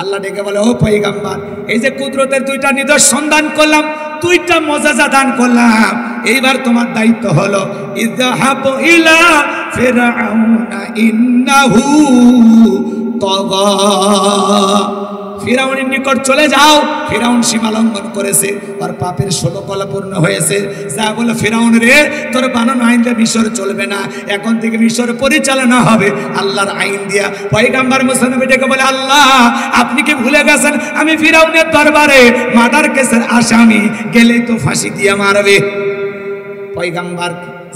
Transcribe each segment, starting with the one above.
আল্লাহ ডেকে বলে, ও পয়গম্বর, এই যে কুদরতের দুইটা নিদর্শন দান করলাম, দুইটা মজাজা দান করলাম, এইবার তোমার দায়িত্ব হলো ইযহাবু ইলা ফিরআউনা ইন্নাহু তাগা। ফিরাউনের নিকট চলে যাও। ফিরাউন সীমা লঙ্ঘন করেছে, আর পাপের 16 কলা পূর্ণ হয়েছে। যা বলে, ফিরাউন রে, তোর বানানো আইন দিয়ে মিশর চলবে না, এখন থেকে মিশর পরিচালনা হবে আল্লাহর আইন দিয়া। পয়গম্বর মুসা নবী ডেকে বলে, আল্লাহ আপনি কি ভুলে গেছেন আমি ফিরাউনের দরবারে মার্ডার কেসের আসামি, গেলেই তো ফাঁসি দিয়ে মারবে। পয়গম্বর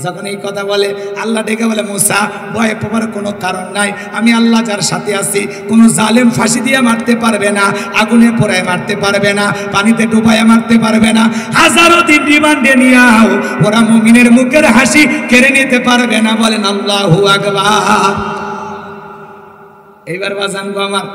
যখন এই কথা বলে, আল্লাহ ডেকে বলে, মুসা ভয় পাওয়ার কোনো কারণ নাই, আমি আল্লাহ যার সাথে আছি। কোনো জালেম ফাঁসি দিয়ে মারতে পারবে না, আগুনে পোড়ায় মারতে পারবে না, পানিতে ডুবায় মারতে পারবে না, হাজারো দিন রিমান্ডে নিয়েও ওরা মুমিনের মুখের হাসি কেড়ে নিতে পারবে না। বলেন আল্লাহু আকবার। এইবার বাজান গো আমার,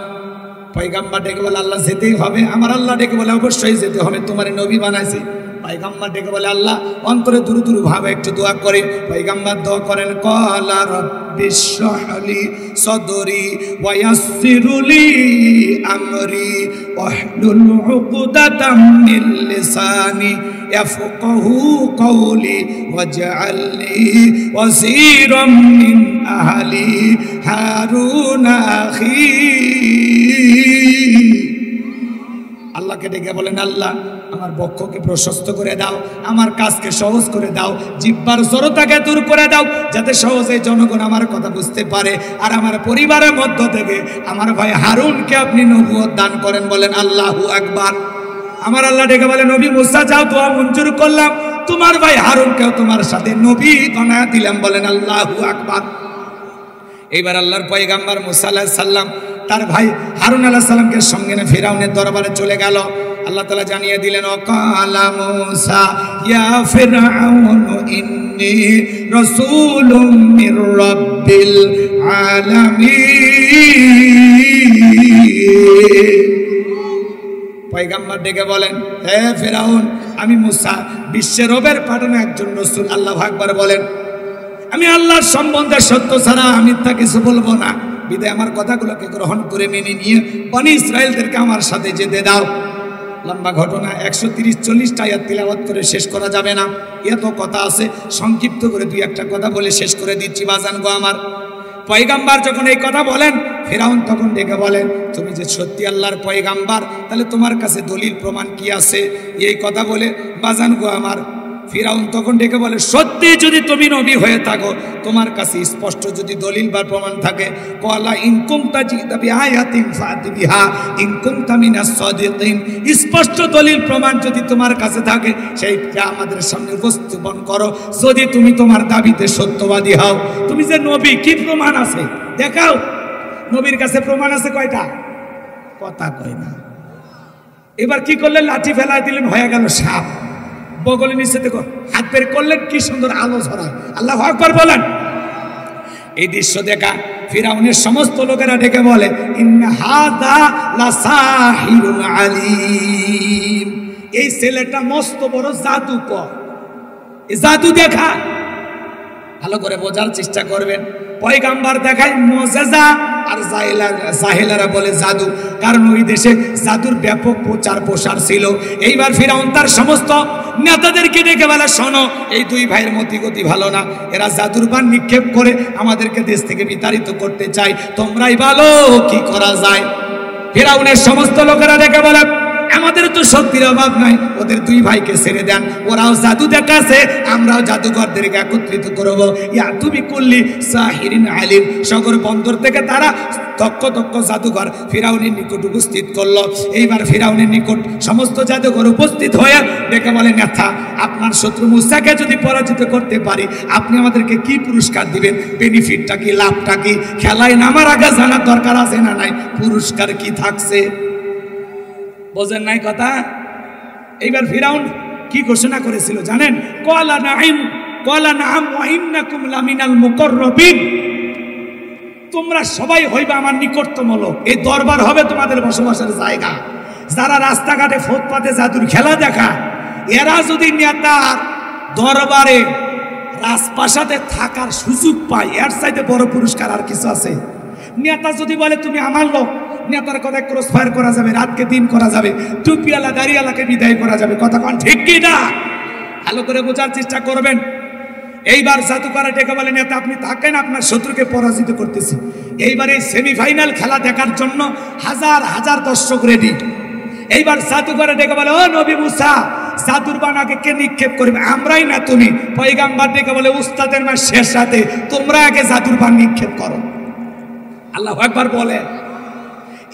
পয়গম্বর ডেকে বলে, আল্লাহ যেতেই হবে। আমার আল্লাহ ডেকে বলে, অবশ্যই যেতে হবে, তোমার নবী বানাইছি। পয়গম্বর ডেকে বলে, আল্লাহ অন্তরে দুরু দুরু ভাবে একটু দোয়া করে। পয়গম্বর দোয়া করেন, ক্বালা রাব্বিশ শরহলি সদরি ওয়া ইয়াসসিরলি আমরি ওয়াহলুল উকদাতাম মিন লিসানি ইয়াফকাহু কওলি ওয়াজআলনি ওয়াজিরাম মিন আহলি হারুন আখি। আল্লাহকে ডেকে বলেন, আল্লাহ আমার বক্ষকে প্রশস্ত করে দাও, আমার কাজকে সহজ করে দাও, জিহ্বার জড়তাকে দূর করে দাও, যাতে সহজে জনগণ আমার কথা বুঝতে পারে। আর আমার পরিবারের মধ্য থেকে আমার ভাই হারুনকে আপনি নবুয়ত দান করেন। বলেন আল্লাহু আকবার। আমার আল্লাহ ডেকে বলে, নবী মুসা যাও, দোয়া মঞ্জুর করলাম, তোমার ভাই হারুনকেও তোমার সাথে নবী বানায়া দিলাম। বলেন আল্লাহু আকবার। এইবার আল্লাহর পয়গম্বর মুসা আলাইহিস সালাম তার ভাই হারুন আলাইহিস সালামকে সঙ্গে নিয়ে ফিরাউনের দরবারে চলে গেল। আল্লাহ তাআলা জানিয়ে দিলেন, ওয়াকালা মুসা ইয়া ফিরআউন ইন্নী রাসূলুম মির রাব্বিল আলামিন। পয়গম্বর ডেকে বলেন, হে ফিরাউন, আমি মুসা বিশ্বের রবের পাঠানো একজন রাসূল। আল্লাহু আকবার বলেন। আমি আল্লাহর সম্বন্ধে সত্য ছাড়া মিথ্যা কিছু বলবো না, বিধায় আমার কথাগুলোকে গ্রহণ করে মেনে নিয়ে বনি ইসরায়েলদেরকে আমার সাথে যেতে দাও। লম্বা ঘটনা, 130-40টা আয়াত তিলাওয়াত করে শেষ করা যাবে না, এত কথা আছে, সংক্ষিপ্ত করে দুই একটা কথা বলে শেষ করে দিচ্ছি বাজান গো আমার। পয়গম্বর যখন এই কথা বলেন, ফিরাউন তখন ডেকে বলেন, তুমি যে সত্যি আল্লাহর পয়গম্বর, তাহলে তোমার কাছে দলিল প্রমাণ কি আছে? এই কথা বলে বাজান গো আমার, ফিরাউন তখন ডেকে বলে, সত্যি যদি তুমি নবী হয়ে থাকো, তোমার কাছে স্পষ্ট যদি দলিল বা প্রমাণ থাকে, ক্বালা ইন কুনতা জিতা বিআয়াতিন ফাতি বিহা ইন কুনতা মিনাস সাদিকিন, স্পষ্ট দলিল প্রমাণ যদি তোমার কাছে থাকে, সেইটা আমাদের সামনে উপস্থাপন করো। যদি তুমি তোমার দাবিতে সত্যবাদী হও, তুমি যে নবী, কি প্রমাণ আছে দেখাও। নবীর কাছে প্রমাণ আছে কয়টা? কথা কয় না। এবার কি করলেন? লাঠি ফেলাই দিলেন, হয়ে গেল সাপ। বগলে নিচে দেখো হাত বের করলেন, কি সুন্দর আলো ঝরায়। আল্লাহু আকবার বলেন। এই দৃশ্য দেখা ফিরাউনের সমস্ত লোকেরা ডেকে বলে, ইন্না হাযা লাসাহিরুন আলীম, এই ছেলেটা মস্ত বড় জাদুকর। এই জাদু দেখা ভালো করে বোঝার চেষ্টা করবেন। পয়গম্বর দেখায় মুজিজা, আর জাহেলারা বলে জাদু, কারণ ওই দেশে জাদুর ব্যাপক প্রচার প্রসার ছিল। এইবার ফিরাউন তার সমস্ত নেতাদেরকে ডেকে বলে, শোনো, এই দুই ভাইয়ের মতিগতি ভালো না, এরা জাদুর বাণ নিক্ষেপ করে আমাদেরকে দেশ থেকে বিতাড়িত করতে চায়, তোমরাই বলো কি করা যায়। ফিরাউনের সমস্ত লোকেরা ডেকে বলে, আমাদের তো শক্তির অভাব নাই, ওদের দুই ভাইকে ছেড়ে দেন, ওরাও জাদু দেখাছে, আমরাও জাদুঘরদেরকে একত্রিত করব। ইয়া তুমি কুল্লি সাহিরিন আলিম, সাগর বন্দর থেকে তারা দক্ষ দক্ষ জাদুঘর ফিরাউনের নিকট উপস্থিত করলো। এইবার ফিরাউনের নিকট সমস্ত জাদুঘর উপস্থিত হয়ে ডেকে বলে, নেতা, আপনার শত্রু মুসাকে যদি পরাজিত করতে পারি, আপনি আমাদেরকে কি পুরস্কার দিবেন? বেনিফিটটা কি, লাভটা কি? খেলায় নামার আগে জানার দরকার আছে না নাই, পুরস্কার কি থাকছে? বোঝেন নাই কথা? এইবার ফিরাউন কি ঘোষণা করেছিল জানেন? ক্বালা নাঈম, ক্বালা নাআম ওয়া ইন্নাকুম লামিনাল মুকাররাবিন, তোমরা সবাই হইবা আমার নিকটতম লোক, এই দরবার হবে তোমাদের বসবাসের জায়গা। যারা রাস্তাঘাটে ফুটপাতে জাদুর খেলা দেখা, এরা যদি নেতার দরবারে রাজপ্রাসাদে থাকার সুযোগ পায়, এর চাইতে বড় পুরস্কার আর কিছু আছে? নেতা যদি বলে তুমি আমার লোক, নেতার কথা ক্রস ফায়ার করা যাবে, রাতকে দিন করা যাবে, টুপিওয়ালা দাড়িওয়ালাকে বিদায় করা যাবে। কথা কোন ঠিক কি না? ভালো করে বোঝার চেষ্টা করবেন। এইবার জাদুকর ডেকে বলে, নেতা আপনি থাকেন, আপনার শত্রুকে পরাজিত করতেছি। এইবার এই সেমিফাইনাল খেলা দেখার জন্য হাজার হাজার দর্শক রেডি। এইবার জাদুকর ডেকে বলে, ও নবী মুসা, জাদুর বানাকে কে নিক্ষেপ করবে? আমরাই না তুমি? পয়গাম্বর ডেকে বলে, উস্তাদের মা শেষ রাতে তোমরা আগে জাদুর বান নিক্ষেপ করো। আল্লাহু আকবার বলে।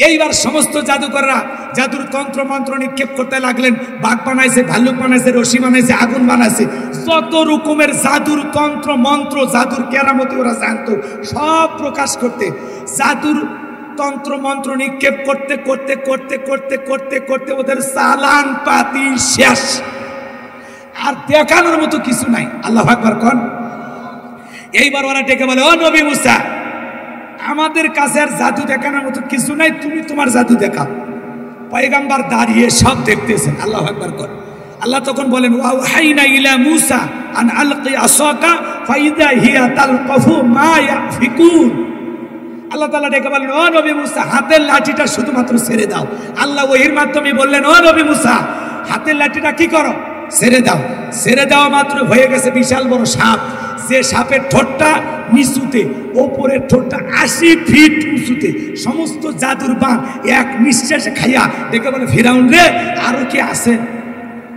এইবার সমস্ত জাদুকররা জাদুর তন্ত্র মন্ত্র নিক্ষেপ করতে লাগলেন। বাঘ বানাইছে, ভাল্লুক বানাইছে, রশি বানাইছে, আগুন বানাইছে, যত রকমের জাদুর তন্ত্র মন্ত্র, জাদুর কেরামতি ওরা জানতো, সব প্রকাশ করতে জাদুর তন্ত্র মন্ত্র নিক্ষেপ করতে করতে করতে করতে করতে করতে ওদের চালান পাতি শেষ, আর দেখানোর মতো কিছু নাই। আল্লাহু আকবার কোন। এইবার ওরা ডেকে বলে, ও নবী মুসা, আমাদের কাছে আর জাদু দেখানোর মতো কিছু নাই, তুমি তোমার জাদু দেখাও। পয়গাম্বর দাঁড়িয়ে সব দেখতেছেন। আল্লাহু আকবার কর। আল্লাহ তখন বলেন, ওয়াহাইনা ইলা মুসা আন আলকি আসাকা ফাইদা হিয়া তালকাফু মা ইয়াফিকুন। আল্লাহ তাআলা ডেকে বলেন, ও নবী মুসা, হাতের লাঠিটা শুধুমাত্র ছেড়ে দাও। আল্লাহ ওহীর মাধ্যমে বললেন, ও নবী মুসা, হাতের লাঠিটা কি করো? ছেড়ে দাও। ছেড়ে দেওয়া মাত্র হয়ে গেছে বিশাল বড় সাপ। যে সাপের ঠোঁটটা নিচুতে, ওপরের ঠোঁটটা 80 ফিট উঁচুতে, সমস্ত জাদুর বান এক নিঃশ্বাসে খাইয়া ডেকে বলে, ফিরাউন রে, আরো কি আছে?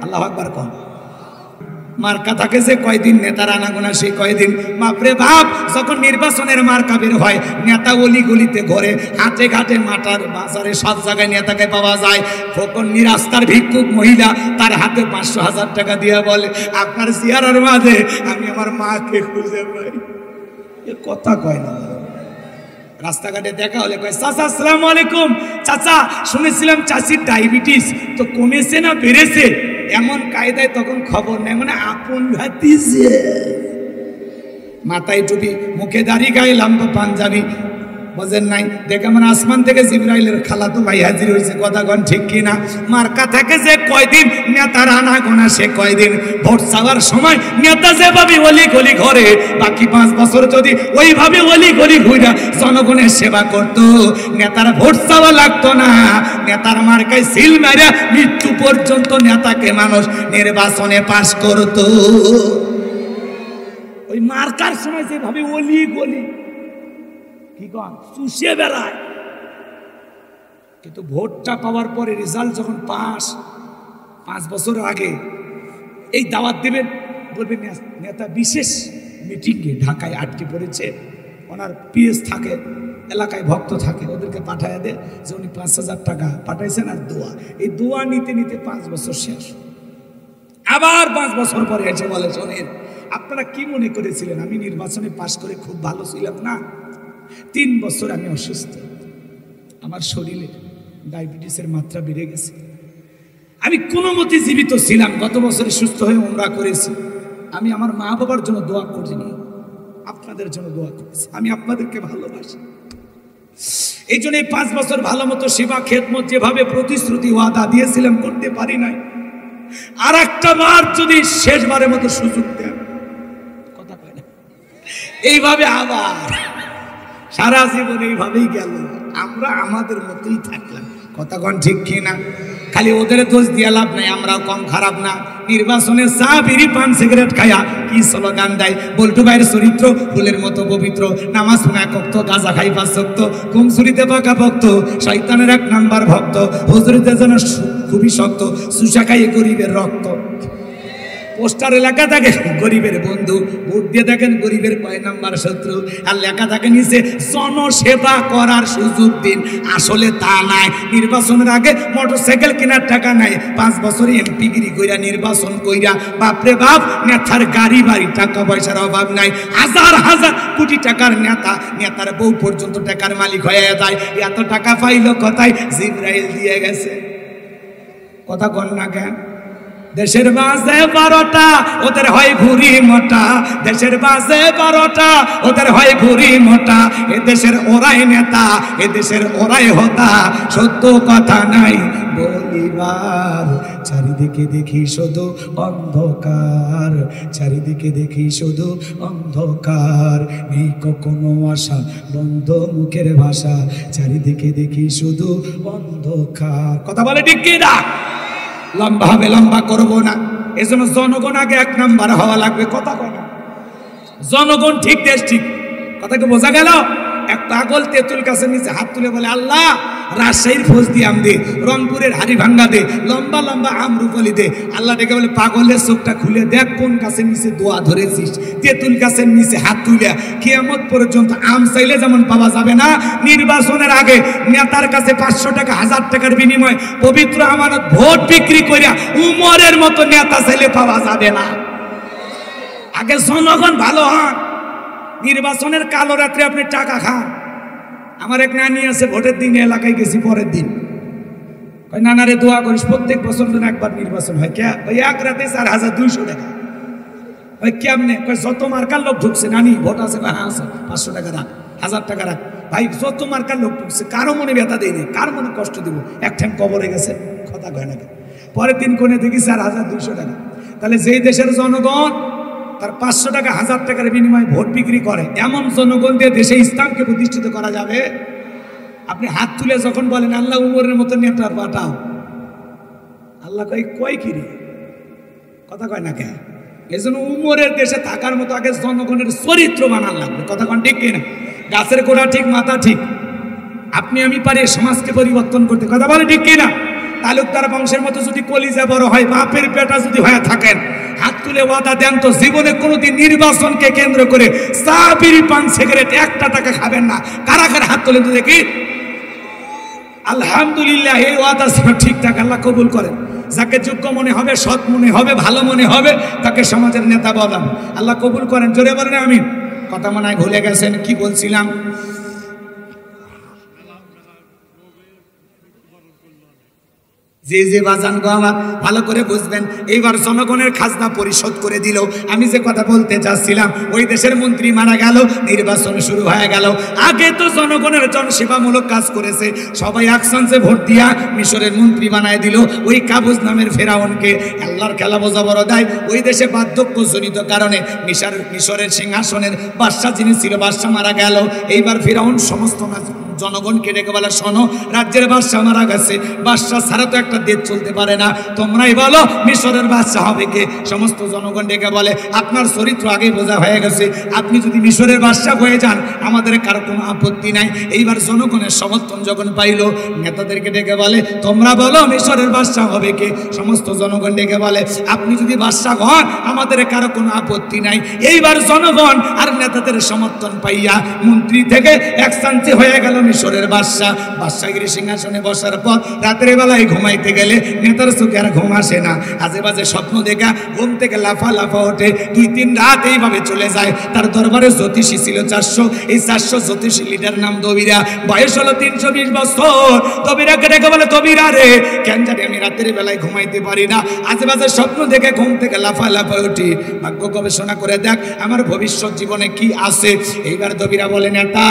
আল্লাহু আকবার কোন। মার্কা থাকে যে কয়দিন, নেতার আনাগোনা সেই কয়দিন। বাপরে বাপ, যখন নির্বাচনের মার্কা বের হয়, নেতা অলি গলিতে ঘরে, হাটে ঘাটে, মাঠার বাজারে, সব জায়গায় নেতাকে পাওয়া যায়। ফকন্নি রাস্তার ভিক্ষুক মহিলা তার হাতে 500,000 টাকা দিয়ে বলে, আপনার চেহারার মাঝে আমি আমার মাকে খুঁজে পাই। এ কথা কয় না। রাস্তাঘাটে দেখা হলে কয়, চাচা আসসালামু আলাইকুম। চাচা, শুনেছিলাম চাচির ডায়াবেটিস, তো কমেছে না বেড়েছে? এমন কায়দায় তখন খবর নেই, মানে আপন ভাতিজে। মাথায় টুপি, মুখে দাড়ি, গায়ে লম্বা পাঞ্জাবি, বোঝেন নাই? দেখে মানে আসমান থেকে জিবরাইলের খালাতো ভাই হাজির হয়েছে। কথা কন ঠিক কিনা? মার্কা থাকে যে কয়দিন, নেতার আনাগোনা সে কয়দিন। ভোট চাওয়ার সময় নেতা যেভাবে অলি গলি ঘরে, বাকি 5 বছর যদি ওইভাবে অলি গলি ঘুরা জনগণের সেবা করত, নেতার ভোট চাওয়া লাগতো না। নেতার মার্কায় সিল মারা মৃত্যু পর্যন্ত নেতাকে মানুষ নির্বাচনে পাশ করত। ওই মার্কার সময় যেভাবে অলি গলি কি কন চুষে বেড়ায়, কিন্তু ভোটটা পাওয়ার পরে রেজাল্ট যখন 5 বছর আগে এই দাওয়াত দেবেন, বলবেন নেতা বিশেষ মিটিংয়ে ঢাকায় আটকে পড়েছে, ওনার পিএস থাকে, এলাকায় ভক্ত থাকে, ওদেরকে পাঠায় দেয় যে উনি 5,000 টাকা পাঠাইছেন আর দোয়া। এই দোয়া নিতে নিতে 5 বছর শেষ। আবার 5 বছর পরে এসে বলে, শোনেন, আপনারা কি মনে করেছিলেন আমি নির্বাচনে পাশ করে খুব ভালো ছিলাম? না, 3 বছর আমি অসুস্থ, আমার শরীরে ডায়াবেটিসের মাত্রা বেড়ে গেছে, আমি কোনো মতে জীবিত ছিলাম। গত বছরে সুস্থ হয়ে উমরা করেছি। আমি আমার মা বাবার জন্য দোয়া করিনি, আপনাদের জন্য দোয়া করেছি। আমি আপনাদেরকে ভালোবাসি। এই জন্য 5 বছর ভালো মতো সেবা খেদমত যেভাবে প্রতিশ্রুতি ওয়াদা দিয়েছিলাম করতে পারি নাই। আর একটা বার যদি শেষবারের মতো সুযোগ দেন, কথা কয় না, এইভাবে আবার সারা জীবন এইভাবেই গেল, আমরা আমাদের মতোই থাকলাম। কথা কন ঠিক কিনা? খালি ওদের দোষ দিয়া লাভ নাই, আমরাও কম খারাপ না। নির্বাচনে চা বিড়ি পান সিগারেট খায়া কি স্লোগান দেয়, বল্টু ভাইয়ের চরিত্র ফুলের মতো পবিত্র, নামাজ শোনা কক্ত, গাঁজা খাই 5 ওয়াক্ত, কুমসুরিতে পাকা ভক্ত, শয়তানের 1 নাম্বার ভক্ত, হুজুরিতে যেন খুবই শক্ত, সুশা খাইয়ে গরিবের রক্ত। পোস্টারে লেখা থাকে গরিবের বন্ধু, ভোট দিয়ে দেখেন গরিবের কয় নাম্বার শত্রু। আর লেখা থাকে নিচে জনসেবা করার সুযোগ দিন। আসলে তা নাই। নির্বাচনের আগে মোটরসাইকেল কেনার টাকা নাই, 5 বছরে এমপিগিরি কইরা নির্বাচন কইরা বাপরে বাপ নেতার গাড়ি বাড়ি টাকা পয়সার অভাব নাই। হাজার হাজার কোটি টাকার নেতা, নেতার বউ পর্যন্ত টাকার মালিক হয়ে যায়। এত টাকা পাইল কোথায়? জিবরাইল দিয়ে গেছে। কথা কন না কেন? দেশের বাজে 12টা, ওদের হয় ভুরি মোটা। দেশের বাজে 12টা, ওদের হয় ভুরি মোটা। এ দেশের ওরাই নেতা, এ দেশের ওরাই হোতা। সত্য কথা নাই বলিবার, চারিদিকে দেখি শুধু অন্ধকার, চারিদিকে দেখি শুধু অন্ধকার, নেই কখনো আশা বন্ধ মুখের ভাষা, চারিদিকে দেখি শুধু অন্ধকার। কথা বলে ঠিক কি না? লম্বা হবে, লম্বা করবো না, এজন্য জনগণ আগে 1 নাম্বার হওয়া লাগবে। কথা কয় না? জনগণ ঠিক, দেশ ঠিক। কথা কি বোঝা গেল? এক পাগল তেঁতুল গাছের নিচে হাত তুলে বলে, আল্লাহ রাজশাহীর ফজলি আম দে, রংপুরের হাড়ি ভাঙ্গা দে, লম্বা লম্বা আমরুপালি দে। আল্লাহ ডেকে বলে, পাগলের চোখটা খুলে দেখ কোন গাছের নিচে দোয়া ধরেছিস। তেঁতুল গাছের নিচে হাত তুলে কিয়ামত পর্যন্ত আম চাইলে যেমন পাওয়া যাবে না, নির্বাচনের আগে নেতার কাছে 500 টাকা 1000 টাকার বিনিময়ে পবিত্র আমানত ভোট বিক্রি করিয়া উমরের মতো নেতা চাইলে পাওয়া যাবে না। আগে জনগণ ভালো হন। নির্বাচনের কালো রাত্রে আপনি টাকা খান। আমার এক নানি আছে, ভোটের দিন এলাকায় গেছি, পরের দিন নানারে দোয়া করিস প্রত্যেক বছর যেন একবার নির্বাচন হয়। কে ওই এক রাতে 4200 টাকা। ওই কেমনে? যত মার্কার লোক ঢুকছে, নানি ভোট আছে? হ্যাঁ আছে, 500 টাকা রাখ, 1000 টাকা রাখ। ভাই যত মার্কার লোক ঢুকছে, কারো মনে ব্যথা দেয়নি, কার মনে কষ্ট দিব? এক ঠ্যাং কবরে গেছে, কথা কয় না। পরের দিন কোনে দেখি 4200 টাকা। তাহলে যেই দেশের জনগণ তার 500 টাকা 1000 টাকার বিনিময়ে ভোট বিক্রি করে, এমন জনগণ দিয়ে দেশে ইসলামকে প্রতিষ্ঠিত করা যাবে? আপনি হাত তুলে যখন বলেন আল্লাহ উমরের মতো নেতার পাঠাও, আল্লাহ কয় কি রে? কথা কয় না কে? এই জন্য উমরের দেশে থাকার মতো আগে জনগণের চরিত্র বানান লাগবে। কথা কন ঠিক কিনা? গাছের গোড়া ঠিক, মাথা ঠিক। আপনি আমি পারি সমাজকে পরিবর্তন করতে। কথা বলে ঠিক কিনা? তালুকদার বংশের মতো যদি কলিজা বড় হয়, বাপের পেটা যদি হয়ে থাকেন, হাত তুলে ওয়াদা দেন তো জীবনে কোনোদিন নির্বাচনকে কেন্দ্র করে চা বিড়ি পান সিগারেট 1 টাকা খাবেন না। কারা কারা হাত তুলে তো দেখি। আলহামদুলিল্লাহ, এই ওয়াদা ঠিকঠাক আল্লাহ কবুল করেন। যাকে যোগ্য মনে হবে, সৎ মনে হবে, ভালো মনে হবে, তাকে সমাজের নেতা বলাম। আল্লাহ কবুল করেন। জোরে বলেন আমিন। কথা মনে হয় ভুলে গেছেন, কি বলছিলাম? যে বাজান গো আমার ভালো করে বুঝবেন, এইবার জনগণের খাজনা পরিশোধ করে দিল। আমি যে কথা বলতে চাচ্ছিলাম, ওই দেশের মন্ত্রী মারা গেল, নির্বাচন শুরু হয়ে গেল। আগে তো জনগণের জনসেবামূলক কাজ করেছে, সবাই একসাথে ভোট দিয়া মিশরের মন্ত্রী বানায় দিল ওই কাবুজ নামের ফেরাউনকে। আল্লাহর খেলা বোঝা বড় দায়। ওই দেশে বার্ধক্যজনিত কারণে মিশরের সিংহাসনের বাদশা যিনি ছিল, বাদশা মারা গেল। এইবার ফেরাউন সমস্ত জনগণকে ডেকে বলে, শোনো, রাজ্যের বাদশা মারা গেছে, বাদশা ছাড়া তো একটা দেশ চলতে পারে না, তোমরাই বলো মিশরের বাদশা হবে কে? সমস্ত জনগণ ডেকে বলে, আপনার চরিত্র আগে বোঝা হয়ে গেছে, আপনি যদি মিশরের বাদশা হয়ে যান আমাদের কারো কোনো আপত্তি নাই। এইবার জনগণের সমর্থন যখন পাইল, নেতাদেরকে ডেকে বলে, তোমরা বলো মিশরের বাদশা হবে কে? সমস্ত জনগণ ডেকে বলে, আপনি যদি বাদশা হন আমাদের কারো কোনো আপত্তি নাই। এইবার জনগণ আর নেতাদের সমর্থন পাইয়া মন্ত্রী থেকে একসাথে হয়ে গেল মিশরের বাদশা। বাদশাগিরি সিংহাসনে বসার পর রাতের বেলায় ঘুমাইতে গেলে নেতার চোখে আর ঘুম আসে না, আজে বাজে স্বপ্ন দেখা ঘুম থেকে লাফা লাফা ওঠে। 2-3 রাত এইভাবে চলে যায়। তার দরবারে জ্যোতিষী ছিল 400। এই 400 জ্যোতিষী লিডার নাম দবিরা, বয়স হলো 320 বছর। দবিরাকে ডেকে বলে, দবিরা রে, কেন জানি আমি রাতের বেলায় ঘুমাইতে পারি না, আজে বাজে স্বপ্ন দেখে ঘুম থেকে লাফা লাফা উঠি। ভাগ্য গবেষণা করে দেখ আমার ভবিষ্যৎ জীবনে কি আছে। এইবার দবিরা বলে, নেতা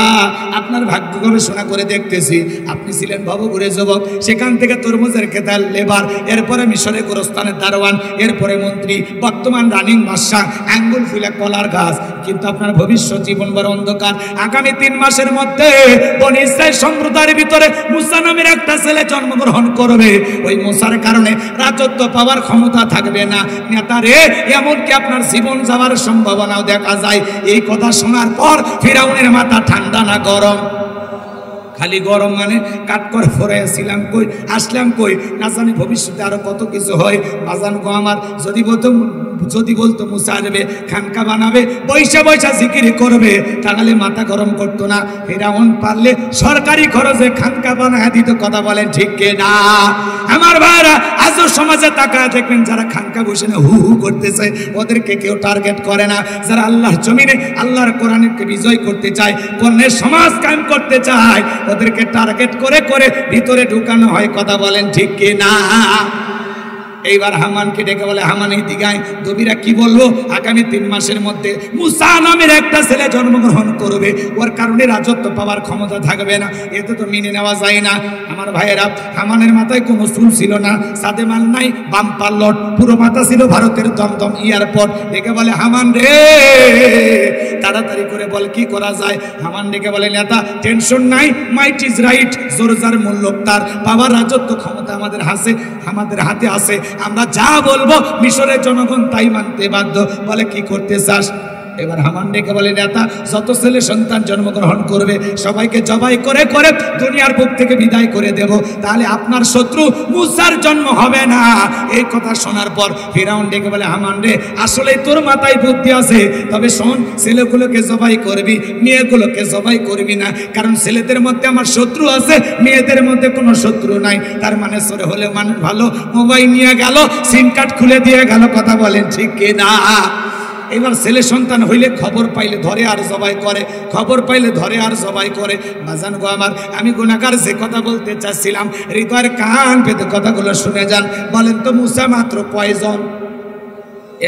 আপনার ভাগ্য গবেষণা করে দেখতেছি, আপনি ছিলেন ভবঘুরে যুবক, সেখান থেকে তরমুজের খেতার লেবার, এরপরে মিশরে গোরস্থানের দারোয়ান, এরপরে মন্ত্রী, বর্তমান রানিং বাদশা, আঙ্গুল ফুলে কলার গাছ। কিন্তু আপনার ভবিষ্যৎ জীবন বড় অন্ধকার। আগামী 3 মাসের মধ্যে বনি ইসরাইল সম্প্রদায়ের ভিতরে মুসা নামের একটা ছেলে জন্মগ্রহণ করবে। ওই মুসার কারণে রাজত্ব পাওয়ার ক্ষমতা থাকবে না। নেতারে, এমনকি আপনার জীবন যাওয়ার সম্ভাবনাও দেখা যায়। এই কথা শোনার পর ফিরাউনের মাথা ঠান্ডা না গরম? খালি গরম। মানে কাট করে ফরাইছিলাম কই, আসলাম কই, না জানি ভবিষ্যতে আরো কত কিছু হয়। বাজান গো আমার, যদি বলতো মুসা আসবে, খানকা বানাবে, পয়সা পয়সা জিকির করবে, তাহলে মাথা গরম করতো না। ফিরাউন পারলে সরকারি খরচে খানকা বানায় দিত। কথা বলেন ঠিক না? আমার ভাইরা, আজও সমাজে তাকায় দেখবেন, যারা খানকা বসে না হু হু করতেছে, ওদেরকে কেউ টার্গেট করে না। যারা আল্লাহর জমিনে আল্লাহর কোরআনকে বিজয় করতে চায়, কোরআনের সমাজ কায়েম করতে চায়, ওদেরকে টার্গেট করে করে ভিতরে ঢুকানো হয়। কথা বলেন ঠিক না? এইবার হামানকে ডেকে বলে, হামান এই দিগায় দবিরা কি বললো, আগামী 3 মাসের মধ্যে মুসা নামের একটা ছেলে জন্মগ্রহণ করবে, ওর কারণে রাজত্ব পাওয়ার ক্ষমতা থাকবে না। এতে তো মেনে নেওয়া যায় না। আমার ভাইয়েরা, হামানের মাথায় কোনো চুল ছিল না, সাদে মাল নাই, বাম পাল্লট, পুরো মাথা ছিল ভারতের দমদম এয়ারপোর্ট। ডেকে বলে, হামান রে তাড়াতাড়ি করে বল কি করা যায়। হামান ডেকে বলে, নেতা টেনশন নাই, মাইট ইজ রাইট, জোর যার মূল্য তার, পাওয়ার রাজত্ব ক্ষমতা আমাদের হাতে আছে, আমরা যা বলবো মিশরের জনগণ তাই মানতে বাধ্য। বলে কি করতে চাস? এবার হামান ডেকে বলে, নেতা যত ছেলে সন্তান জন্মগ্রহণ করবে সবাইকে জবাই করে করে দুনিয়ার বুক থেকে বিদায় করে দেব, তাহলে আপনার শত্রু মুসার জন্ম হবে না। এই কথা শোনার পর ফিরাউন ডেকে বলে, হামান রে আসলেই তোর মাথায় বুদ্ধি আছে, তবে শোন, ছেলেগুলোকে জবাই করবি, মেয়েগুলোকে জবাই করবি না, কারণ ছেলেদের মধ্যে আমার শত্রু আছে, মেয়েদের মধ্যে কোনো শত্রু নাই। তার মানে সরে হলে মানুষ ভালো, মোবাইল নিয়ে গেল, সিম কার্ড খুলে দিয়ে গেল, কথা বলেন ঠিক কিনা? এবার ছেলে সন্তান হইলে খবর পাইলে ধরে আর জবাই করে, খবর পাইলে ধরে আর জবাই করে। বাজান গো আমার, আমি গুনাহগার যে কথা বলতে চাচ্ছিলাম, হৃদয়ের কান পেতে কথাগুলো শুনে যান। বলেন তো মুসা মাত্র কয়জন?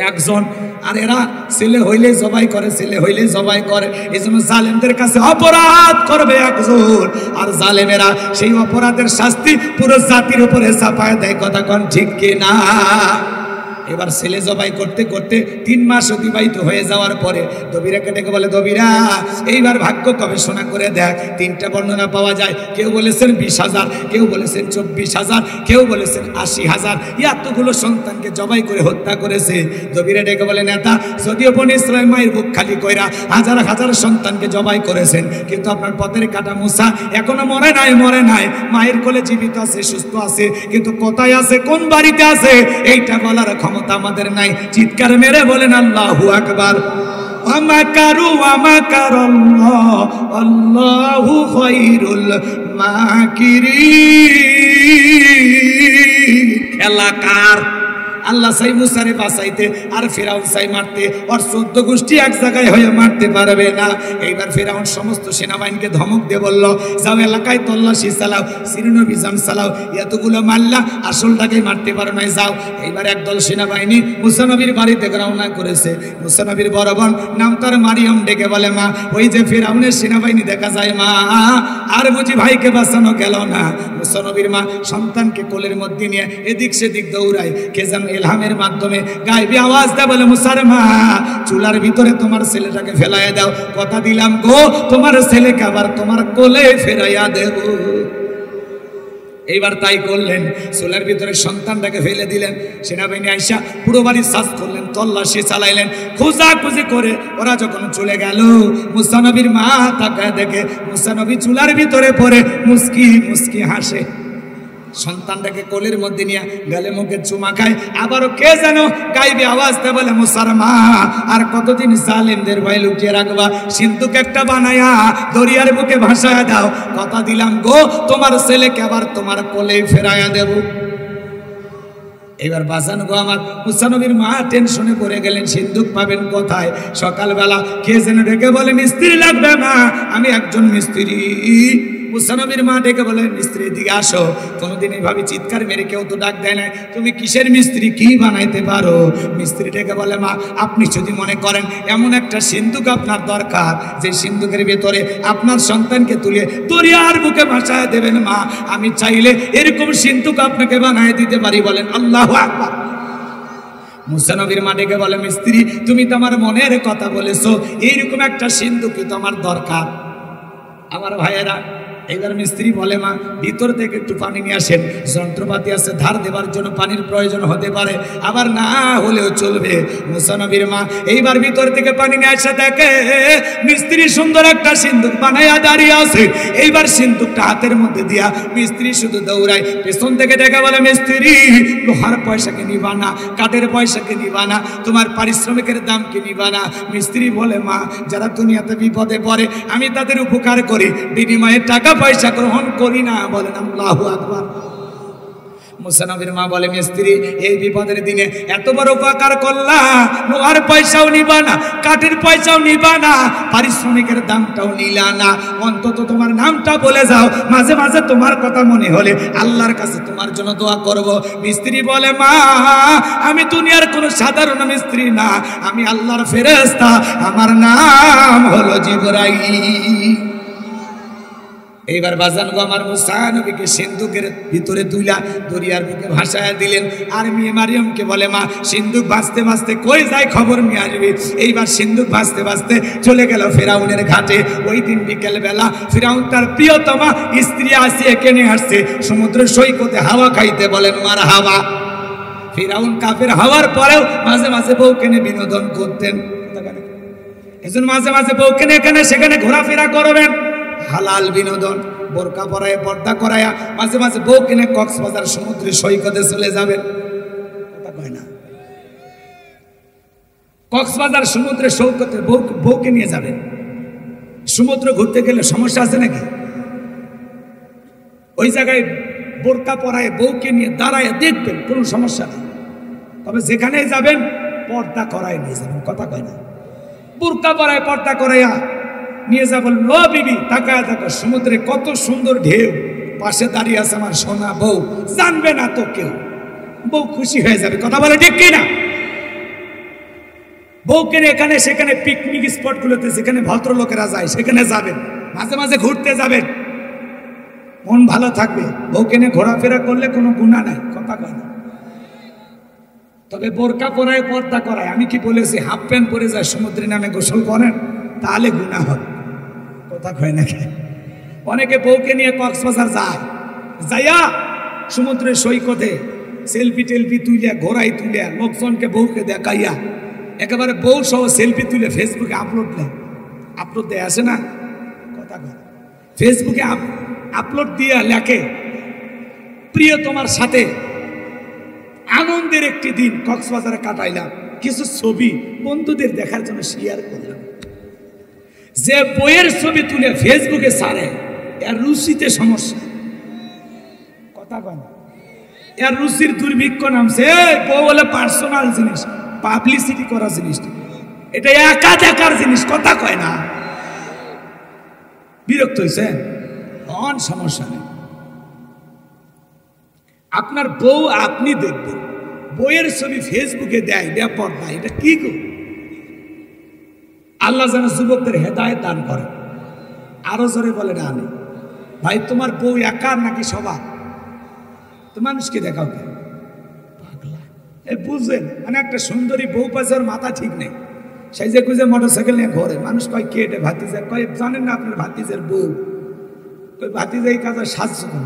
একজন। আর এরা ছেলে হইলে জবাই করে, ছেলে হইলে জবাই করে। এই জন্য জালেমদের কাছে অপরাধ করবে একজন, আর জালেমেরা সেই অপরাধের শাস্তি পুরো জাতির উপরে চাপায় দেয়, কথা কন ঠিক কিনা? এবার ছেলে জবাই করতে করতে 3 মাস অতিবাহিত হয়ে যাওয়ার পরে দবিরাকে ডেকে বলে, দবিরা এইবার ভাগ্য গবেষণা করে দেখ। 3টা বর্ণনা পাওয়া যায়, কেউ বলেছেন 20,000, কেউ বলেছেন 24,000, কেউ বলেছেন 80,000, এতগুলো সন্তানকে জবাই করে হত্যা করেছে। দবিরা ডেকে বলে, নেতা যদিও বনি ইসরাইল মায়ের বুক খালি কইরা হাজার হাজার সন্তানকে জবাই করেছেন, কিন্তু আপনার পথের কাটা মুসা এখনো মরে নাই, মায়ের কোলে জীবিত আছে, সুস্থ আছে, কিন্তু কোথায় আছে, কোন বাড়িতে আছে, এইটা বলার ক্ষমতা আমাদের নাই। চিৎকার মেরে বলেন আল্লাহু আকবার। ওয়ামাকারু ওয়ামাকারাল্লাহ আল্লাহু খায়রুল মাকিরিন। খেলাকার আল্লাহ চাই মুসারে বাঁচাইতে, আর ফিরাউন চাই মারতে, আর 14 গোষ্ঠী এক জায়গায় হয়ে মারতে পারবে না। এইবার ফিরাউন সমস্ত সেনাবাহিনীকে ধমক দিয়ে বলল, যাও এলাকায় তল্লাশি চালাও, সিরুনভিযান চালাও, এতগুলো মাল্লা আসলটাকে মারতে পারো নাই, যাও। এইবার একদল সেনাবাহিনী মুসা নবীর বাড়িতে রওনা করেছে। মুসা নবীর বড় বোন নাম তার মারিয়াম ডেকে বলে, মা ওই যে ফিরাউনের সেনাবাহিনী দেখা যায় মা, আর বুঝি ভাইকে বাঁচানো গেল না। মুসা নবীর মা সন্তানকে কোলের মধ্যে নিয়ে এদিক সেদিক দৌড়ায়, কে যেন ইলহামের মাধ্যমে গায়েবী আওয়াজ দেয়, বলে মুসার মা চুলার ভিতরে তোমার ছেলেটাকে ফেলাইয়া দাও, কথা দিলাম গো তোমার ছেলেকে আবার তোমার কোলে ফেরাইয়া দেব। এইবার তাই করলেন, চুলার ভিতরে সন্তানটাকে ফেলে দিলেন। সেনাবাহিনী আইসা পুরো বাড়ি সার্চ করলেন, তল্লাশি চালাইলেন, খোঁজাখুঁজি করে ওরা যখন চলে গেল, মুসা নবীর মা তাকায় দেখে মুসা নবী চুলার ভিতরে পড়ে মুস্কি মুস্কি হাসে। সন্তানটাকে কোলের মধ্যে নিয়ে গালে মুখে চুমা খায়। আবারও কে যেন গাইবে আওয়াজ দেয়, বলে মুসার মা আর কতদিন জালেমদের ভয় লুকিয়ে রাখবা, সিন্ধুক একটা বানায়া দরিয়ার বুকে ভাসায়া দাও, কথা দিলাম গো তোমার ছেলেকে আবার তোমার কোলে ফেরাইয়া দেব। এবার বাঁচানো গো আমার, মুসা নবীর মা টেনশনে পড়ে গেলেন, সিন্ধুক পাবেন কোথায়। সকালবেলা কে যেন ডেকে বলে, মিস্ত্রি লাগবে মা, আমি একজন মিস্ত্রি। মুসা নবীর মা ডেকে বলে, মিস্ত্রি দিকে আসো। কোনোদিন এইভাবে চিৎকার মেরে কেউ তো ডাক দেয় না, তুমি কিসের মিস্ত্রি, কি বানাইতে পারো? মিস্ত্রি ডেকে বলে, মা আপনি যদি মনে করেন এমন একটা সিন্ধুক আপনার দরকার, যে সিন্ধুকের ভেতরে আপনার সন্তানকে তুলে দরিয়ার বুকে ভাসায় দেবেন মা, আমি চাইলে এরকম সিন্ধুক আপনাকে বানায় দিতে পারি। বলেন আল্লাহু আকবার। মুসা নবীর মা ডেকে বলে, মিস্ত্রি তুমি তো আমার মনের কথা বলেছো, এইরকম একটা সিন্ধুকই তো আমার দরকার। আমার ভাইয়েরা, এইবার মিস্ত্রি বলে, মা ভিতর থেকে একটু পানি নিয়ে আসেন, যন্ত্রপাতি আছে ধার দেবার জন্য পানির প্রয়োজন হতে পারে, আবার না হলেও চলবে। মুসা নবীর মা এইবার ভিতর থেকে পানি নিয়ে আসে, দেখে মিস্ত্রি সুন্দর একটা সিন্ধুক বানাইয়া দাঁড়িয়ে আছে। এইবার সিন্ধুকটা হাতের মধ্যে দিয়া মিস্ত্রি শুধু দৌড়ায়, পেছন থেকে ডেকে বলে, মিস্ত্রি লোহার পয়সাকে নিবা না, কাঠের পয়সাকে নিবা না, তোমার পারিশ্রমিকের দাম কি নিবা না? মিস্ত্রি বলে, মা যারা দুনিয়াতে বিপদে পড়ে আমি তাদের উপকার করি, বিনিময়ে টাকা পয়সা গ্রহণ করি না। বলেন আল্লাহু আকবার। মুসা নবীর মা বলে, মিস্ত্রি এই বিপদের দিনে এত বড় উপকার করলা, লোহার পয়সাও নিবা না, কাঠের পয়সাও নিবা না, পারিশ্রমিকের দামটাও নিলা না, অন্তত তোমার নামটা বলে যাও, মাঝে মাঝে তোমার কথা মনে হলে আল্লাহর কাছে তোমার জন্য দোয়া করব। মিস্ত্রি বলে, মা আমি দুনিয়ার কোনো সাধারণ মিস্ত্রি না, আমি আল্লাহর ফেরেশতা, আমার নাম হলো জিবরাইল। এইবার বাজান গো আমার মুসা নবীকে সিন্ধুকের ভিতরে তুইলা দরিয়ার বুকে ভাসায়া দিলেন। আর মেয়ে মারিয়মকে বলে, মা সিন্ধুক ভাসতে ভাসতে কই যায় খবর নিয়ে আসবি। এইবার সিন্ধুক ভাসতে ভাসতে চলে গেল ফেরাউনের ঘাটে। ওই দিন বিকেল বেলা ফেরাউন তার প্রিয়তমা স্ত্রী আসিয়ে কেনে আসছে সমুদ্র সৈকতে হাওয়া খাইতে, বলেন মার হাওয়া। ফেরাউন কাফের হওয়ার পরেও মাঝে মাঝে বউ কেনে বিনোদন করতেন। এজন্য মাঝে মাঝে বউ কেনে এখানে সেখানে ঘোরাফেরা করবেন, হালাল বিনোদন, বোরকা পরায় পর্দা করায়া মাঝে মাঝে বউ কিনে কক্সবাজার সমুদ্রে সৈকতে চলে যাবেন। কথা কয় না, কক্সবাজার সমুদ্রে সৈকতে বউকে নিয়ে যাবেন। সমুদ্র ঘুরতে গেলে সমস্যা আছে নাকি? ওই জায়গায় বোরকা পরায় বউকে নিয়ে দাঁড়ায় দেখবেন, কোনো সমস্যা নেই। তবে যেখানে যাবেন পর্দা করায় নিয়ে যাবেন। কথা কয় না, বোরকা পরায় পর্দা করাইয়া নিয়ে যা বলবেন, ও বিবি তাকায় দেখো সমুদ্রে কত সুন্দর ঢেউ, পাশে দাঁড়িয়ে আছে আমার সোনা বউ, জানবে না তো কেউ, বউ খুশি হয়ে যাবে। কথা বলে ঠিক কিনা? বউকে এখানে সেখানে পিকনিক স্পট গুলোতে যেখানে ভদ্রলোকেরা যায় সেখানে যাবেন, মাঝে মাঝে ঘুরতে যাবেন, মন ভালো থাকবে। বউকে নিয়ে ঘোরাফেরা করলে কোনো গুনাহ নাই। কথা কয় না। তবে বোরকা পরায় পর্দা করায়, আমি কি বলেছি হাফ প্যান্ট পরে যায় সমুদ্রে নামে গোসল করেন, তাহলে গুনাহ হবে। কথা কয় নাকি? অনেকে বউকে নিয়ে কক্সবাজার যায়, যাইয়া সমুদ্রের সৈকতে সেলফি টেলফি তুলিয়া ঘোরাই তুলিয়া লোকজনকে বউকে দেখাইয়া একেবারে বউ সহ সেলফি তুলে ফেসবুকে আপলোড দেয় আসে না? কথা কয়, ফেসবুকে আপলোড দিয়া লেখে, প্রিয় তোমার সাথে আনন্দের একটি দিন কক্সবাজারে কাটাইলাম, কিছু ছবি বন্ধুদের দেখার জন্য শেয়ার করলাম। যে বইয়ের ছবি তুলে ফেসবুকে ছাড়ে, এর রুচিতে সমস্যা। কথা কয় না, এর রুচির দুর্ভিক্ষ নামছে। বউ বলে পার্সোনাল জিনিস, পাবলিসিটি করা জিনিস, এটা একা দেখার জিনিস। কথা কয় না, বিরক্ত হয়েছেন? অন সমস্যা নেই, আপনার বউ আপনি দেখবেন, বইয়ের ছবি ফেসবুকে দেয় বেপরদা, এটা কি গো? আল্লাহ যেন যুবকদের হেদায়েত দান করে। আরো জোরে বলে না আমি ভাই, তোমার বউ একার নাকি সবার? তো মানুষকে দেখাও কেন? পাগলা বুঝলেন? মানে একটা সুন্দরী বউ পাশে মাথা ঠিক নেই, সেই যে খুঁজে মোটরসাইকেল নিয়ে ঘোরে। মানুষ কয় কে এটা ভাতিজা? কয় জানেন না আপনার ভাতিজের বউ? কই ভাতিজা এই কাজে সাজছে কেন?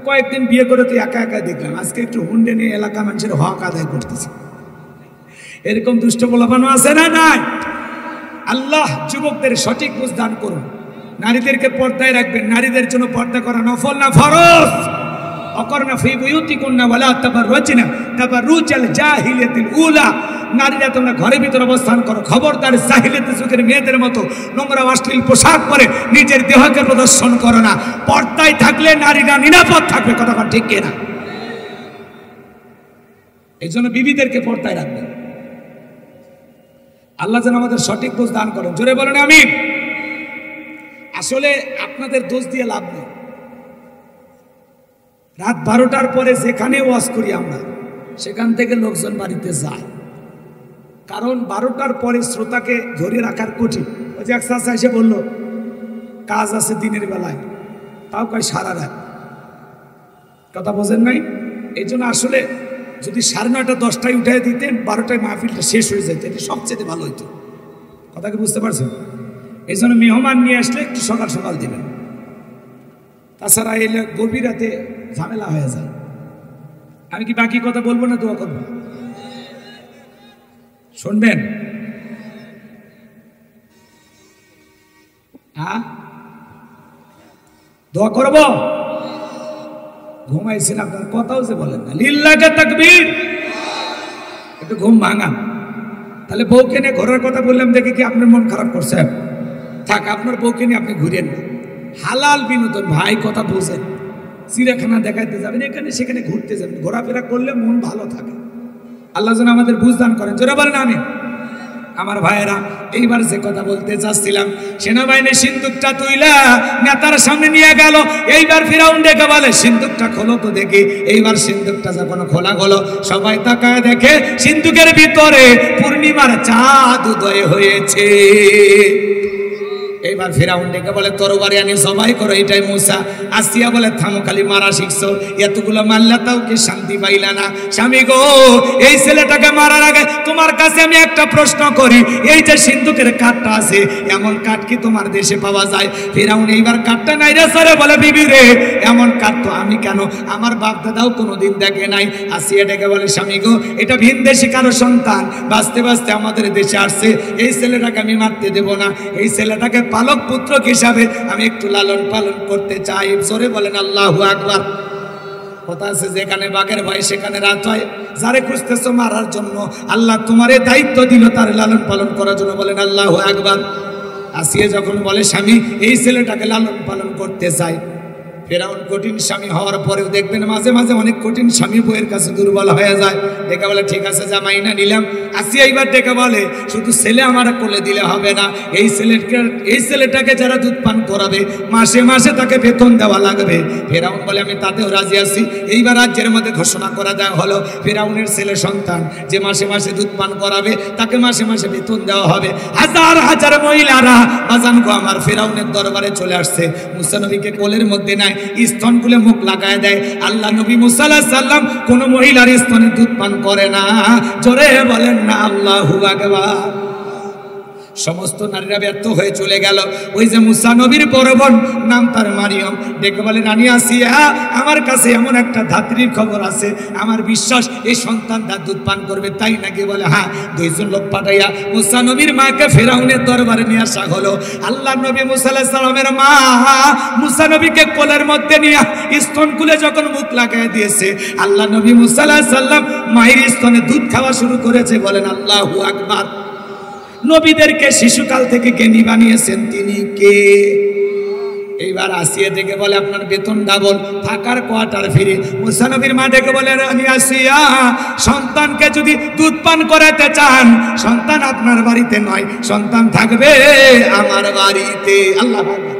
কয়েকদিন বিয়ে করে তো একা একা দেখলাম, আজকে একটু হুন্ডে নিয়ে এলাকা মানুষের হক আদায় করতেছে। এরকম দুষ্ট পোলাপানো আছে না? নাই। আল্লাহ যুবকদের সঠিক বুঝ দান করুন। নারীদেরকে পর্দায় রাখবেন। নারীদের জন্য পর্দা করা নফল না ফরজ। অকরনা ফি বুয়ুতিকুন্না ওয়ালা তাবাররুজনা তাবাররুজাল জাহিলিয়াতিল উলা। নারীরা তোমরা ঘরের ভিতর অবস্থান করো, খবরদার জাহিলিয়াতের যুগের মেয়েদের মতো নোংরা অশ্লীল পোশাক পরে নিজের দেহকে প্রদর্শন করো না। পর্দায় থাকলে নারীরা নিরাপদ থাকবে। কথা ঠিক কিনা? এই জন্য বিবিদেরকে পর্দায় রাখবেন। আল্লাহ যেন আমাদের সঠিক বুঝ দান করেন। জোরে বলেন আমিন। আসলে আপনাদের দোষ দিয়ে লাভ নেই। রাত 12টার পরে যেখানে ওয়াজ করি আমরা, সেখান থেকে লোকজন বাড়িতে যায়, কারণ 12টার পরে শ্রোতাকে ধরে রাখার কঠিন। ওই যে একসাথে এসে বললো কাজ আছে দিনের বেলায়, তাও কয় সারা রাত। কথা বোঝেন নাই? এই জন্য আসলে যদি 9:30 10টায় উঠাই দিতেন, 12টায় মাহফিলটা শেষ হয়ে যেত, এটা সবচেয়ে ভালো হইতো। কথা কি বুঝতে পারছেন? এই জন্য মেহমান নিয়ে আসলে একটু সকাল সকাল দিবেন, তাছাড়া এলে গভীর রাতে ঝামেলা হয়ে যায়। আমি কি বাকি কথা বলবো না দোয়া করবো? শুনবেন? হ্যাঁ, দোয়া করব। ঘুমাইছেন আপনার, কথাও যে বলেন না। লিল্লাহে তাকবীর। একটু ঘুম ভাঙান। তাহলে বউকে নিয়ে ঘোরার কথা বললাম দেখে কি আপনার মন খারাপ করছেন? থাক, আপনার বউকে নিয়ে আপনি ঘুরেন না। হালাল বিনোদন ভাই, কথা বুঝেন। চিড়িয়াখানা দেখাইতে যাবেন, এখানে সেখানে ঘুরতে যাবেন, ঘোরাফেরা করলে মন ভালো থাকে। আল্লাহ যেন আমাদের বুঝদান করেন, জোরে বলেন আমিন। আমার ভাইয়েরা, এইবার যে কথা বলতে চাচ্ছিলাম, সেনাবাহিনী সিন্দুকটা তুইলা নেতার সামনে নিয়ে গেল। এইবার ফিরাউন ডেকে বলে, সিন্দুকটা খোলো তো দেখি। এইবার সিন্দুকটা যখন খোলা হলো, সবাই তাকায় দেখে সিন্দুকের ভিতরে পূর্ণিমার চাঁদ উদয় হয়েছে। এইবার ফিরাউন ডেকে বলে, তরবারি আনি সবাই করো, এটাই মূসা। আসিয়া বলে, থামো, খালি মারা শিখছো, এতগুলো মারলা তাও কি শান্তি পাইলা না? স্বামী গো, এই ছেলেটাকে মারার আগে তোমার কাছে আমি একটা প্রশ্ন করি, এই যে সিন্দুকের কাঠটা আছে, এমন কাঠ কি তোমার দেশে পাওয়া যায়? ফিরাউন এইবার কাঠটা নাই রে সরে বলে, বিবি রে, এমন কাঠ তো আমি কেন, আমার বাপ দাদাও কোনোদিন দেখে নাই। আসিয়া ডেকে বলে, স্বামী গো, এটা ভিনদেশি কারো সন্তান, বাঁচতে বাঁচতে আমাদের দেশে আসছে, এই ছেলেটাকে আমি মারতে দেব না, এই ছেলেটাকে পালক পুত্র হিসাবে আমি একটু লালন পালন করতে চাই। জোরে বলেন আল্লাহু আকবার। কথা আছে, যেখানে বাঘের ভয় সেখানে রাত হয়। যারে খুঁজতেছো মারার জন্য, আল্লাহ তোমারে দায়িত্ব দিল তার লালন পালন করার জন্য, বলেন আল্লাহু আকবার। আসিয়া যখন বলে, স্বামী এই ছেলেটাকে লালন পালন করতে চাই। ফেরাউন কঠিন স্বামী হওয়ার পরেও দেখবেন মাঝে মাঝে অনেক কঠিন স্বামী বইয়ের কাছে দুর্বল হয়ে যায়। ডেকে বলে, ঠিক আছে, যা মাইনা নিলাম। আসিয়া এইবার ডেকে বলে, শুধু ছেলে আমার কোলে দিলে হবে না, এই ছেলেটাকে যারা দুধ পান করাবে মাসে মাসে তাকে বেতন দেওয়া লাগবে। ফেরাউন বলে, আমি তাতেও রাজি আছি। এইবার রাজ্যের মধ্যে ঘোষণা করা দেওয়া হলো, ফেরাউনের ছেলে সন্তান যে মাসে মাসে দুধ পান করাবে তাকে মাসে মাসে বেতন দেওয়া হবে। হাজার হাজার মহিলারা বাজানগো আমার ফেরাউনের দরবারে চলে আসছে। মুসা নবীকে কোলের মধ্যে নাই, স্তন খুলে মুখ লাগায় দেয়। আল্লাহ নবী মুসা আলাইহিস সালাম কোন মহিলার স্তনে দুধ পান করে না। জোরে বলেন না আল্লাহু আকবার। সমস্ত নারীরা ব্যর্থ হয়ে চলে গেল। ওই যে মুসা নবীর বড় বোন, নাম তার মারিয়ম, ডেকে বলে, রানী আসিয়া, আমার কাছে এমন একটা ধাত্রীর খবর আছে, আমার বিশ্বাস এই সন্তান তার দুধ পান করবে। তাই নাকি? বলে হ্যাঁ। দুইজন লোক পাঠাইয়া মুসা নবীর মাকে ফেরাউনের দরবারে নিয়ে আসা হলো। আল্লাহ নবী মুসা আলাইহিস সালামের মা মুসা নবীকে কোলের মধ্যে নিয়ে স্তন খুলে যখন মুখ লাগাই দিয়েছে, আল্লাহ নবী মুসা আলাইহিস সালাম মায়ের স্তনে দুধ খাওয়া শুরু করেছে। বলেন আল্লাহু আকবার। নবীদেরকে শিশুকাল থেকে জ্ঞানী বানিয়েছেন তিনি কে? এইবার আসিয়া থেকে বলে, আপনার বেতন ডাবল, থাকার কোয়ার্টার ফ্রি। মুসা নবীর মা ডেকে বলে, রানী আসিয়া, সন্তানকে যদি দুধ পান করাতে চান, সন্তান আপনার বাড়িতে নয়, সন্তান থাকবে আমার বাড়িতে। আল্লাহ আকবার।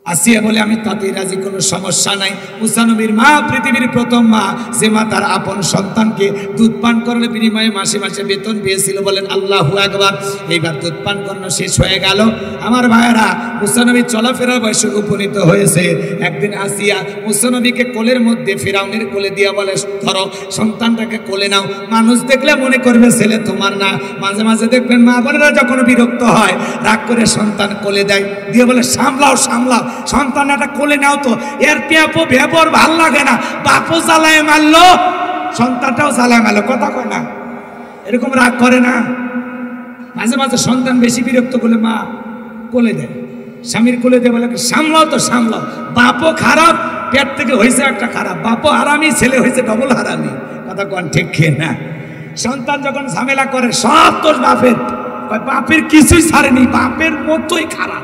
আসিয়া বলে, আমি তাতেই রাজি, কোনো সমস্যা নাই। মুসা নবীর মা পৃথিবীর প্রথম মা, যে মা তার আপন সন্তানকে দুধ পান করানোর বিনিময়ে মাসে মাসে বেতন পেয়েছিল। বলেন আল্লাহু আকবার। এইবার দুধ পান করানো শেষ হয়ে গেল। আমার ভাইয়েরা, মুসা নবী চলাফেরার বয়সে উপনীত হয়েছে। একদিন আসিয়া মুসা নবীকে কোলের মধ্যে ফিরাউনের কোলে দিয়া বলে, ধরো সন্তানটাকে কোলে নাও। মানুষ দেখলে মনে করবে ছেলে তোমার না। মাঝে মাঝে দেখবেন মা বোনেরা যখন বিরক্ত হয়, রাগ করে সন্তান কোলে দেয়, দিয়ে বলে, সামলাও সামলাও, সন্তানটা কোলে নাও তো, এর পেপো ভেবর ভাল লাগে না, বাপও জ্বালায় মারলো, সন্তানটাও জ্বালায় মারলো, কথা কয় না? এরকম রাগ করে না? মাঝে মাঝে সন্তান বেশি বিরক্ত করলে মা কোলে দেয়, স্বামীর কোলে দেয়, বলে সামলাও তো সামলাও, বাপও খারাপ, পেট থেকে হয়েছে একটা খারাপ, বাপও হারামি, ছেলে হয়েছে ডবল হারামি, কথা কন ঠিক না? সন্তান যখন ঝামেলা করে সব তোর বাপের, বাপের কিছুই ছাড়েনি, বাপের মতোই খারাপ।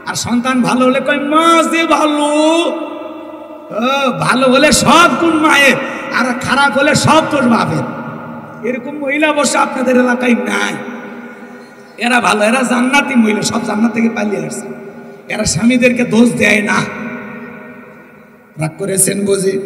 আর সন্তান ভালো হলে কয় মা যে ভালো, ভালো হলে সব গুণ মায়ের, আর খারাপ হলে সব তোর বাপের। এরকম মহিলা অবশ্য আপনাদের এলাকায় নাই। এরা ভালো, এরা জান্নাতি মহিলা, সব জান্নাত থেকে পালিয়ে আসছে। এরা স্বামীদেরকে দোষ দেয় না। রাগ করেছেন বুঝি?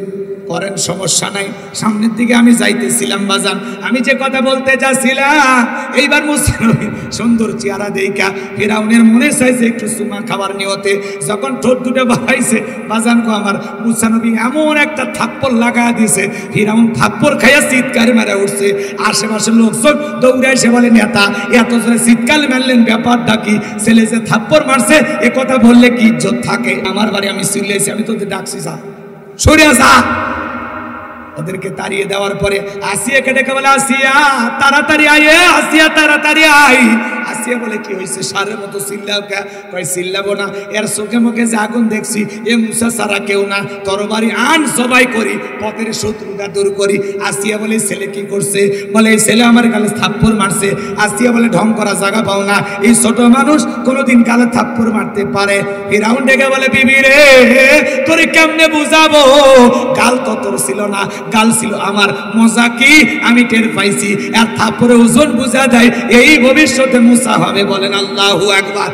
করেন, সমস্যা নাই। সামনের দিকে আমি যাইতেছিলাম বাজান, আমি যে কথা বলতে চাচ্ছিলাম, এইবার মুসা নবী সুন্দর চেহারা দেখা ফিরাউনের মনে চাইছে একটু চুমা খাবার নিয়তে, যখন ঠোঁট দুটো বাড়াইছে, বাজান কো আমার মুসা নবী এমন একটা থাপ্পড় লাগা দিয়েছে, ফিরাউন থাপ্পড় খাইয়া চিৎকার মেরে উঠছে। আশেপাশের লোকজন দৌড়ে এসে বলে, নেতা এত জোরে চিৎকার মারলেন, ব্যাপারটা কি? ছেলে যে থাপ্পড় মারছে এ কথা বললে কি ইজ্জত থাকে? আমার বাড়ি আমি চিল্লাইছি, আমি তোদের ডাকছি, যা সরে যা। ওদেরকে তাড়িয়ে দেওয়ার পরে আসিয়াকে ডেকে বলে, আসিয়া তাড়াতাড়ি আয়, আসিয়া তাড়াতাড়ি আয়, আসিয়া বলে কি হয়েছে সারের মতো চিল্লাও কে? কয় চিল্লাবো না, এর চোখে মুখে যে আগুন দেখছি এ মুসা ছাড়া কেউ না, তরবারি আন সবাই করি, পথের শত্রুতা দূর করি। আসিয়া বলে ছেলে কি করছে? বলে এই ছেলে আমার গালে থাপ্পড় মারছে। আসিয়া বলে ঢং করা জায়গা পাও না, এই ছোট মানুষ কোনোদিন গালে থাপ্পড় মারতে পারে? ফিরাউন ডেকে বলে বিবি রে তোরে কেমনে বুঝাবো, গাল তো তোর ছিল না, গাল ছিল আমার। মজা কি আমি টের পাইছি, আর থাপ্পড়ে ওজন বুঝা যায়, এই ভবিষ্যতে মুসা হবে। বলেন আল্লাহু আকবার।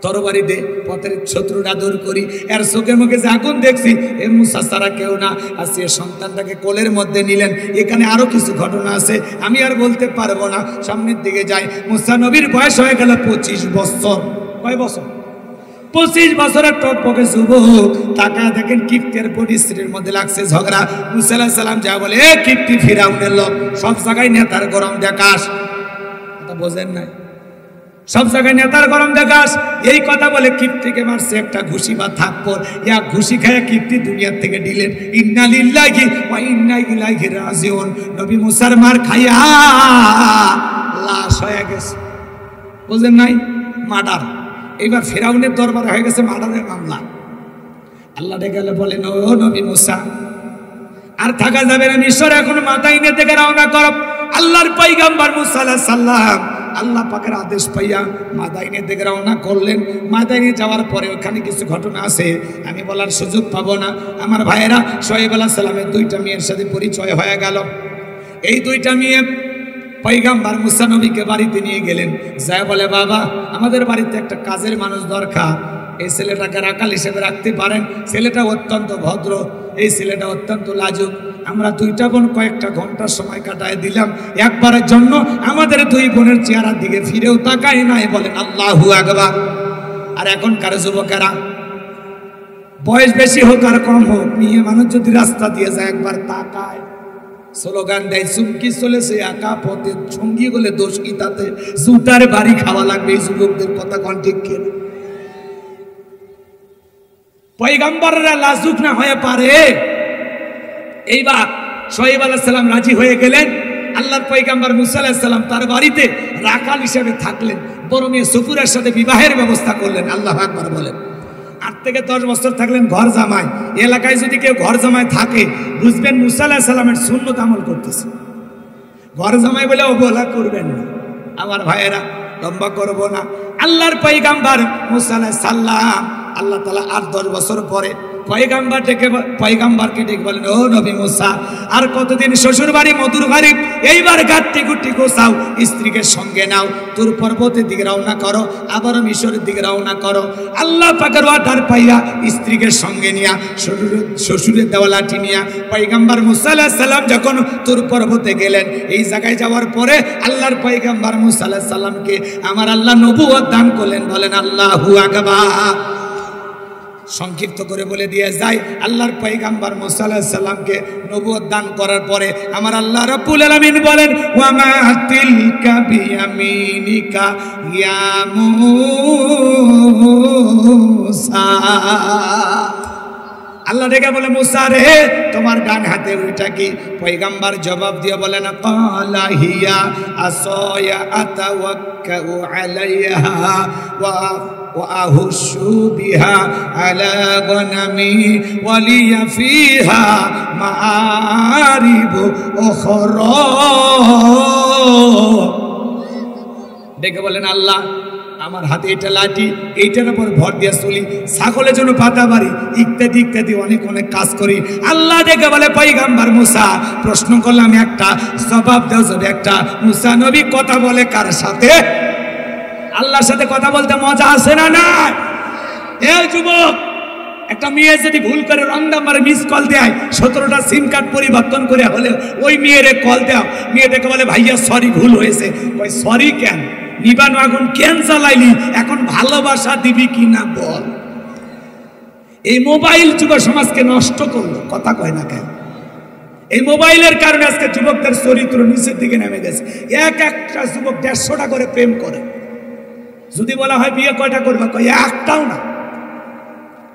তরবারি দে, পথের শত্রুরা দূর করি, এর চোখে মুখে যে আগুন দেখছি এ মুসা ছাড়া কেউ না। আসিয়া সন্তানটাকে কোলের মধ্যে নিলেন। এখানে আরো কিছু ঘটনা আছে, আমি আর বলতে পারবো না, সামনের দিকে যাই। মুসা নবীর বয়স হয়ে গেল 25 বছর। কয় বছর? 25 বছরের টকপকে যুবক। তাকা দেখেন কিপ্তের পরিস্থিতির মধ্যে লাগছে ঝগড়া। মুসা আলাইহিস সালাম যা বলে, এ কিপ্তি ফিরাউনের লোক, সব জায়গায় নেতার গরম দেখাস। কথা বোঝেন না? সব জায়গায় নেতার গরম দেখাস, এই কথা বলে কিপ্তিকে মারছে একটা ঘুষি বা থাপ্পড়। ইয়া ঘুষি খায়া কিপ্তি দুনিয়ার থেকে দিলেন। ইন্না লিল্লাহি ওয়া ইন্না ইলাইহি রাজিউন। নবী মুসার মার খাইয়া লাশ হয়ে গেছে। বুঝেন নাই? মার্ডার। এবার ফিরাউনের দরবারে হয়ে গেছে মার্ডারের মামলা। আল্লাহ ডেকে বলেন, ও নবী মুসা আর থাকা যাবে না, মিশর এখন মাদাইনে থেকে রওনা করো। আল্লাহর পয়গম্বর মুসা আলাইহিস সালাম আল্লাহ পাকের আদেশ পাইয়া মাদাইনে দিকে রওনা করলেন। মাদাইনে যাওয়ার পরে ওখানে কিছু ঘটনা আছে, আমি বলার সুযোগ পাবো না। আমার ভাইয়েরা, শোয়েব আলাইহিস সালামের 2টা মেয়ের সাথে পরিচয় হয়ে গেল। এই 2টা মেয়ে পয়গম্বর মুসা নবীকে বাড়িতে নিয়ে গেলেন। যায় বলে, বাবা আমাদের বাড়িতে একটা কাজের মানুষ দরকার, এই ছেলেটাকে রাখাল হিসেবে রাখতে পারেন? ছেলেটা অত্যন্ত ভদ্র, এই ছেলেটা অত্যন্ত লাজুক। আমরা 2টা বোন কয়েকটা ঘন্টার সময় কাটায় দিলাম, একবারের জন্য আমাদের 2 বোনের চেহারার দিকে ফিরেও তাকায় নাই। বলেন আল্লাহু আকবার। আর এখনকার যুবকেরা, বয়স বেশি হোক আর কম হোক, মেয়ে মানুষ যদি রাস্তা দিয়ে যায় একবার তাকায়, স্লোগান দেয় চুমকি চলেছে একা পথে, সঙ্গী বলে দোষ কি তাতে, জুতার বাড়ি খাওয়া লাগবে। এই যুবকদের কথা কোন ঠিক কেন? পয়গম্বররা লাজুক না হয়ে পারে? এইবার শোয়েব আলাইহিস সালাম রাজি হয়ে গেলেন। আল্লাহর পয়গম্বর মুসা আলাইহিস সালাম তার বাড়িতে রাখাল হিসেবে থাকলেন। বড় মেয়ে সফুরের সাথে বিবাহের ব্যবস্থা করলেন। আল্লাহু আকবার বলেন। 8 থেকে 10 বছর থাকলেন ঘর জামাই। এলাকায় যদি কেউ ঘর জামাই থাকে, বুঝবেন মুসা আলাইহিস সালামের সুন্নত আমল করতেছে। ঘর জামাই বলে অবহেলা করবেন না। আমার ভাইয়েরা, লম্বা করব না। আল্লাহর পয়গম্বর মুসা আলাইহিস সালাম আল্লাহ তাআলা 8-10 বছর পরে পয়গম্বরকে ডেকে বলেন, ও নবী মুসা আর কতদিন শ্বশুর বাড়ি মধুর বাড়ি, এইবার গাঁটটি গুটি গোছাও, স্ত্রীকে সঙ্গে নাও, তোর পর্বতের দিকে রওনা করো, আবার মিশরের দিকে রওনা করো। আল্লাহ পাকের অর্ডার পাইয়া স্ত্রীকে সঙ্গে নিয়া শ্বশুরের দেওয়া লাঠি নিয়া পয়গম্বর মুসা আলাইহিস সালাম যখন তোর পর্বতে গেলেন, এই জায়গায় যাওয়ার পরে আল্লাহর পয়গম্বর মুসা আলাইহিস সালামকে আমার আল্লাহ নবুয়ত দান করলেন। বলেন আল্লাহু আকবার। সংক্ষিপ্ত করে বলে দিয়ে যায়, আল্লাহর পয়গম্বর মুসা আলাইহিস সালামকে নবুয়ত দান করার পরে আমার আল্লাহ রাব্বুল আলামিন বলেন, ওয়া মা তিলকা বিয়ামিনিকা ইয়া মুসা। আল্লাহ ডেকে বলে, মুসা রে তোমার ডান হাতের ওইটা কি? পয়গম্বর জবাব দিয়ে বলেন, ক্বালা হিয়া আসায়া আতাওয়াক্কাউ আলাইহা ওয়া আহুশু বিহা আলা গনামি ওয়া লিয়া ফিহা মাআরিবু উখরা। ডেকে বলেন, আল্লাহ আমার হাতে এটা লাঠি, এইটার উপর ভর দিয়ে চলি, ছাগলের জন্য পাতা বাড়ি, ইত্যাদি ইত্যাদি অনেক অনেক কাজ করি। আল্লাহ ডেকে বলে, পয়গম্বর মুসা প্রশ্ন করলাম একটা, জবাব দাও। যদি একটা মুসা নবী কথা বলে কার সাথে? আল্লাহর সাথে কথা বলতে মজা আসে না? না। এই যুবক, একটা মেয়ে যদি ভুল করে রং নাম্বারে মিস কল দেয়, 17টা সিম কার্ড পরিবর্তন করে হলে ওই মেয়েরে কল দাও, মেয়ে ডেকে বলে, ভাইয়া সরি ভুল হয়েছে। কই সরি কেন? নিবানো আগুন কেন জ্বালাইলি? এখন ভালোবাসা দিবি কি না বল। এই মোবাইল যুব সমাজকে নষ্ট করলো, কথা কয় না কেন? এই মোবাইলের কারণে আজকে যুবকদের চরিত্র নিচের দিকে নেমে গেছে। একটা যুবক 150টা করে প্রেম করে। যদি বলা হয় বিয়ে কয়টা করবে, কয় একটাও না।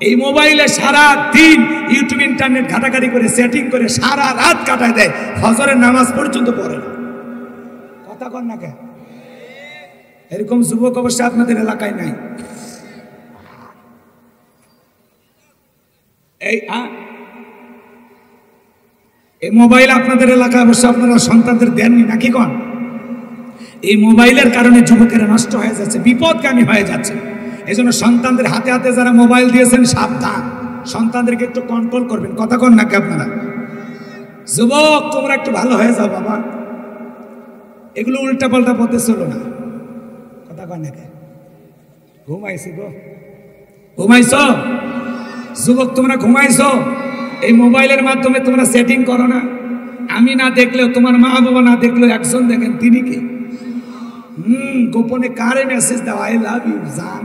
এই মোবাইলে সারা দিন ইউটিউব ইন্টারনেট ঘাটাঘাটি করে সেটিং করে সারা রাত কাটায় দেয়, ফজরের নামাজ পর্যন্ত পড়ে না। কথা কন না কেন? এরকম যুবক অবশ্যই আপনাদের এলাকায় নাই। এই মোবাইল আপনাদের এলাকায় অবশ্য আপনারা সন্তানদের দেননি নাকি কোন? এই মোবাইলের কারণে যুবকেরা নষ্ট হয়ে যাচ্ছে, বিপদগামী হয়ে যাচ্ছে। এই জন্য সন্তানদের হাতে হাতে যারা মোবাইল দিয়েছেন সাবধান, সন্তানদেরকে একটু কন্ট্রোল করবেন। কথা কন নাকি আপনারা? যুবক তোমরা একটু ভালো হয়ে যাও বাবা, এগুলো উল্টা পাল্টা পথে চলো না। কথা কন নাকি? ঘুমাইছি গো, ঘুমাইছ যুবক, তোমরা ঘুমাইছ? এই মোবাইলের মাধ্যমে তোমরা সেটিং করো না। আমি না দেখলেও, তোমার মা বাবা না দেখলেও একজন দেখেন, তিনি কে? গোপনে কারে মেসেজ দাও, আই লাভ ইউ জান,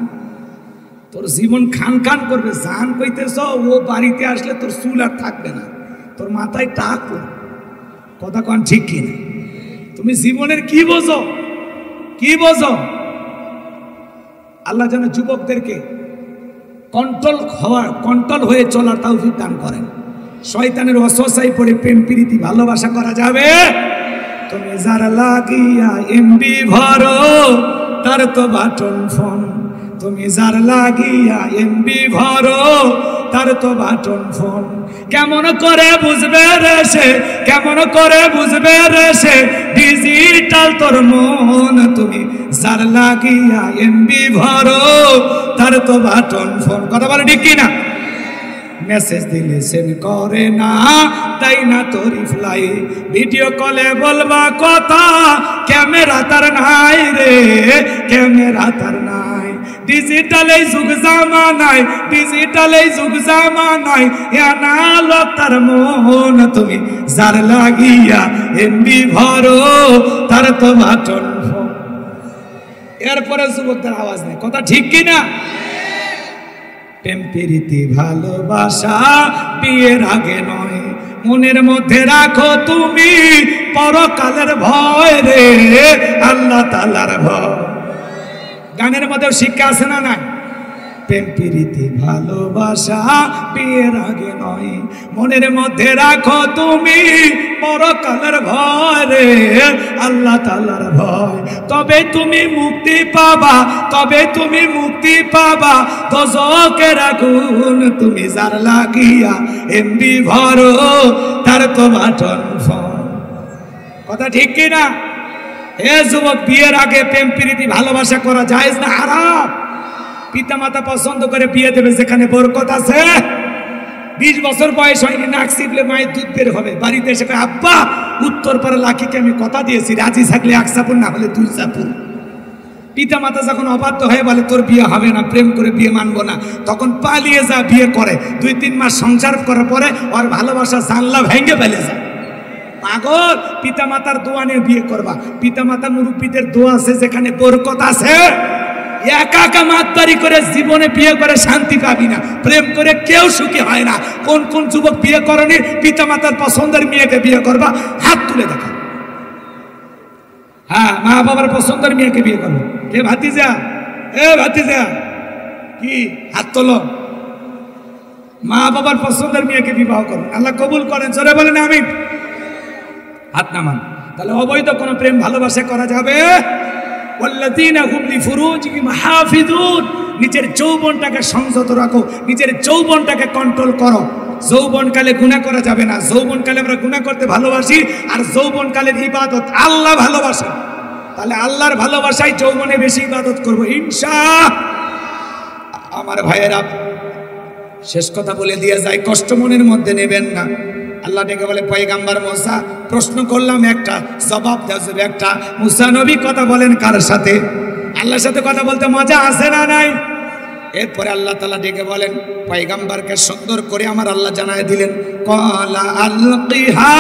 তোর জীবন খান খান করবে। জান কইতেছ, ও বাড়িতে আসলে তোর চুল আর থাকবে না, তোর মাথায় টাক পড়বে। কথা কন ঠিক কিনা? তুমি জীবনের কি বোঝো, কি বোঝো? আল্লাহ যেন যুবকদেরকে কন্ট্রোল হয়ে চলার তৌফিক দান করেন। শয়তানের ওয়াসওয়াসায় পড়ে প্রেম প্রীতি ভালোবাসা করা যাবে? তুমি যার লাগিয়া এমবি ভরো তার তো বাটন ফোন, তুমি যার লাগিয়া এমবি ভরো তার তো বাটন ফোন। কেমন করে বুঝবে রে সে, কেমন করে বুঝবে রে সে ডিজিটাল তোর মন, তুমি যার লাগিয়া এমবি ভরো তার তো বাটন ফোন। কথা বলে ঠিক কিনা? মেসেজ দিলে সেন্ড করে না, তাই না তো রিপ্লাই, ভিডিও কলে বলবা কথা, ক্যামেরা তার নাই রে, ক্যামেরা তার নাই। ডিজিটালে যুগ জামানায়, ডিজিটালে যুগ জামানায় এনালো তার মন, তুমি যার লাগিয়া এমবি ভরো তার তো বাটন ফোন। এরপরে যুবকদের আওয়াজ নেই। কথা ঠিক কিনা? প্রেম প্রীতি ভালোবাসা বিয়ের আগে নয়, মনের মধ্যে রাখো তুমি পরকালের ভয় রে, আল্লাহ তাআলার ভয়। গানের মধ্যেও শিক্ষা আছে না নাই? প্রেম প্রীতি ভালোবাসা বিয়ের আগে নয়, মনের মধ্যে রাখো তুমি পরকালের ভয় রে, আল্লাহ তাআলার ভয়। তবে তুমি মুক্তি পাবা, তবে তুমি মুক্তি পাবা দোজখের আগুন, তুমি যার লাগিয়া এমবি ভরো তার তো বাটন ফোন। কথা ঠিক কিনা? এ যুবক, বিয়ের আগে প্রেম প্রীতি ভালোবাসা করা জায়েজ না হারাম? পিতা মাতা পছন্দ করে বিয়ে দেবে যেখানে বরকত আছে। 20 বছর বয়স হয়নি, নাক চিপলে মায়ের দুধ বের হবে, বাড়িতে এসে আব্বা উত্তর পাড়া লাখিকে আমি কথা দিয়েছি, রাজি থাকলে 1 চাপুর, না হলে 2 চাপুর। পিতা মাতা যখন অবাধ্য হয়ে বলে তোর বিয়ে হবে না, প্রেম করে বিয়ে মানবো না, তখন পালিয়ে যা বিয়ে করে। 2-3 মাস সংসার করার পরে ওর ভালোবাসা জানলা ভেঙে ফেলে যায়। পাগল, পিতা মাতার দোয়া নিয়ে বিয়ে করবা। পিতা মাতা মুরব্বীদের দোয়া আছে, যেখানে বরকত আছে। একা একা মাতবাড়ি করে জীবনে বিয়ে করে শান্তি পাবি না, প্রেম করে কেউ সুখী হয় না। কোন কোন যুবক বিয়ে করেনি, পিতা মাতার পছন্দের মেয়েকে বিয়ে করবা, হাত তুলে দেখা। হ্যাঁ, মা বাবার পছন্দের মেয়েকে বিয়ে করবো। কে ভাতিজা? এ ভাতিজা, কি হাত তোলো। মা বাবার পছন্দের মেয়েকে বিবাহ করো, আল্লাহ কবুল করেন। জোরে বলেন আমিন। হাত নামান। তাহলে অবৈধ কোনো প্রেম ভালোবাসা করা যাবে? ওয়াল্লাযীনা হুম লিফুরুজিহিম হাফিজুন, নিজের যৌবনটাকে সংযত রাখো, নিজের যৌবনটাকে কন্ট্রোল করো। যৌবনকালে গুনাহ করা যাবে না। যৌবনকালে আমরা গুনাহ করতে ভালোবাসি, আর যৌবনকালের ইবাদত আল্লাহ ভালোবাসে। তাহলে আল্লাহর ভালোবাসায় যৌবনে বেশি ইবাদত করবো ইনশাআল্লাহ। আমার ভাইয়েরা, শেষ কথা বলে দিয়ে যায়, কষ্ট মনের মধ্যে নেবেন না। আল্লাহ ডেকে বলে, পয়গাম্বর মুসা, প্রশ্ন করলাম একটা, জবাব দেওয়া একটা। মুসা নবী কথা বলেন কার সাথে? আল্লাহর সাথে কথা বলতে মজা আছে না নাই? এরপরে আল্লাহ তাআলা ডেকে বলেন, পয়গাম্বরকে সুন্দর করে আমার আল্লাহ জানায় দিলেন, ক্বালা আলকিহা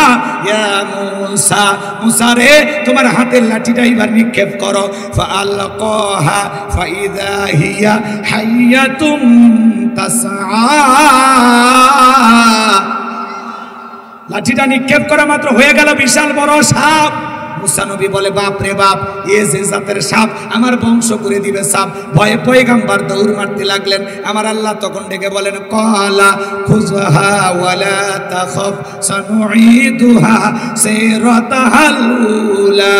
ইয়া মুসা, মুসা রে তোমার হাতের লাঠিটা এবার নিক্ষেপ করো। ফাআলকাহা ফাইযা হিয়া হাইয়াতুম তাসআ, লাঠিটা নিক্ষেপ করা মাত্র হয়ে গেল বিশাল বড় সাপ। মুসা নবী বলে, বাপ রে বাপ, এ যে জাতের সাপ, আমার বংশ করে দিবে সাপ। ভয়ে পয়গাম্বর দৌড় মারতে লাগলেন। আমার আল্লাহ তখন ডেকে বলেন, ক্বালা খুযহা ওয়ালা তাখাফ সানুঈদুহা সিরাতাহাল উলা।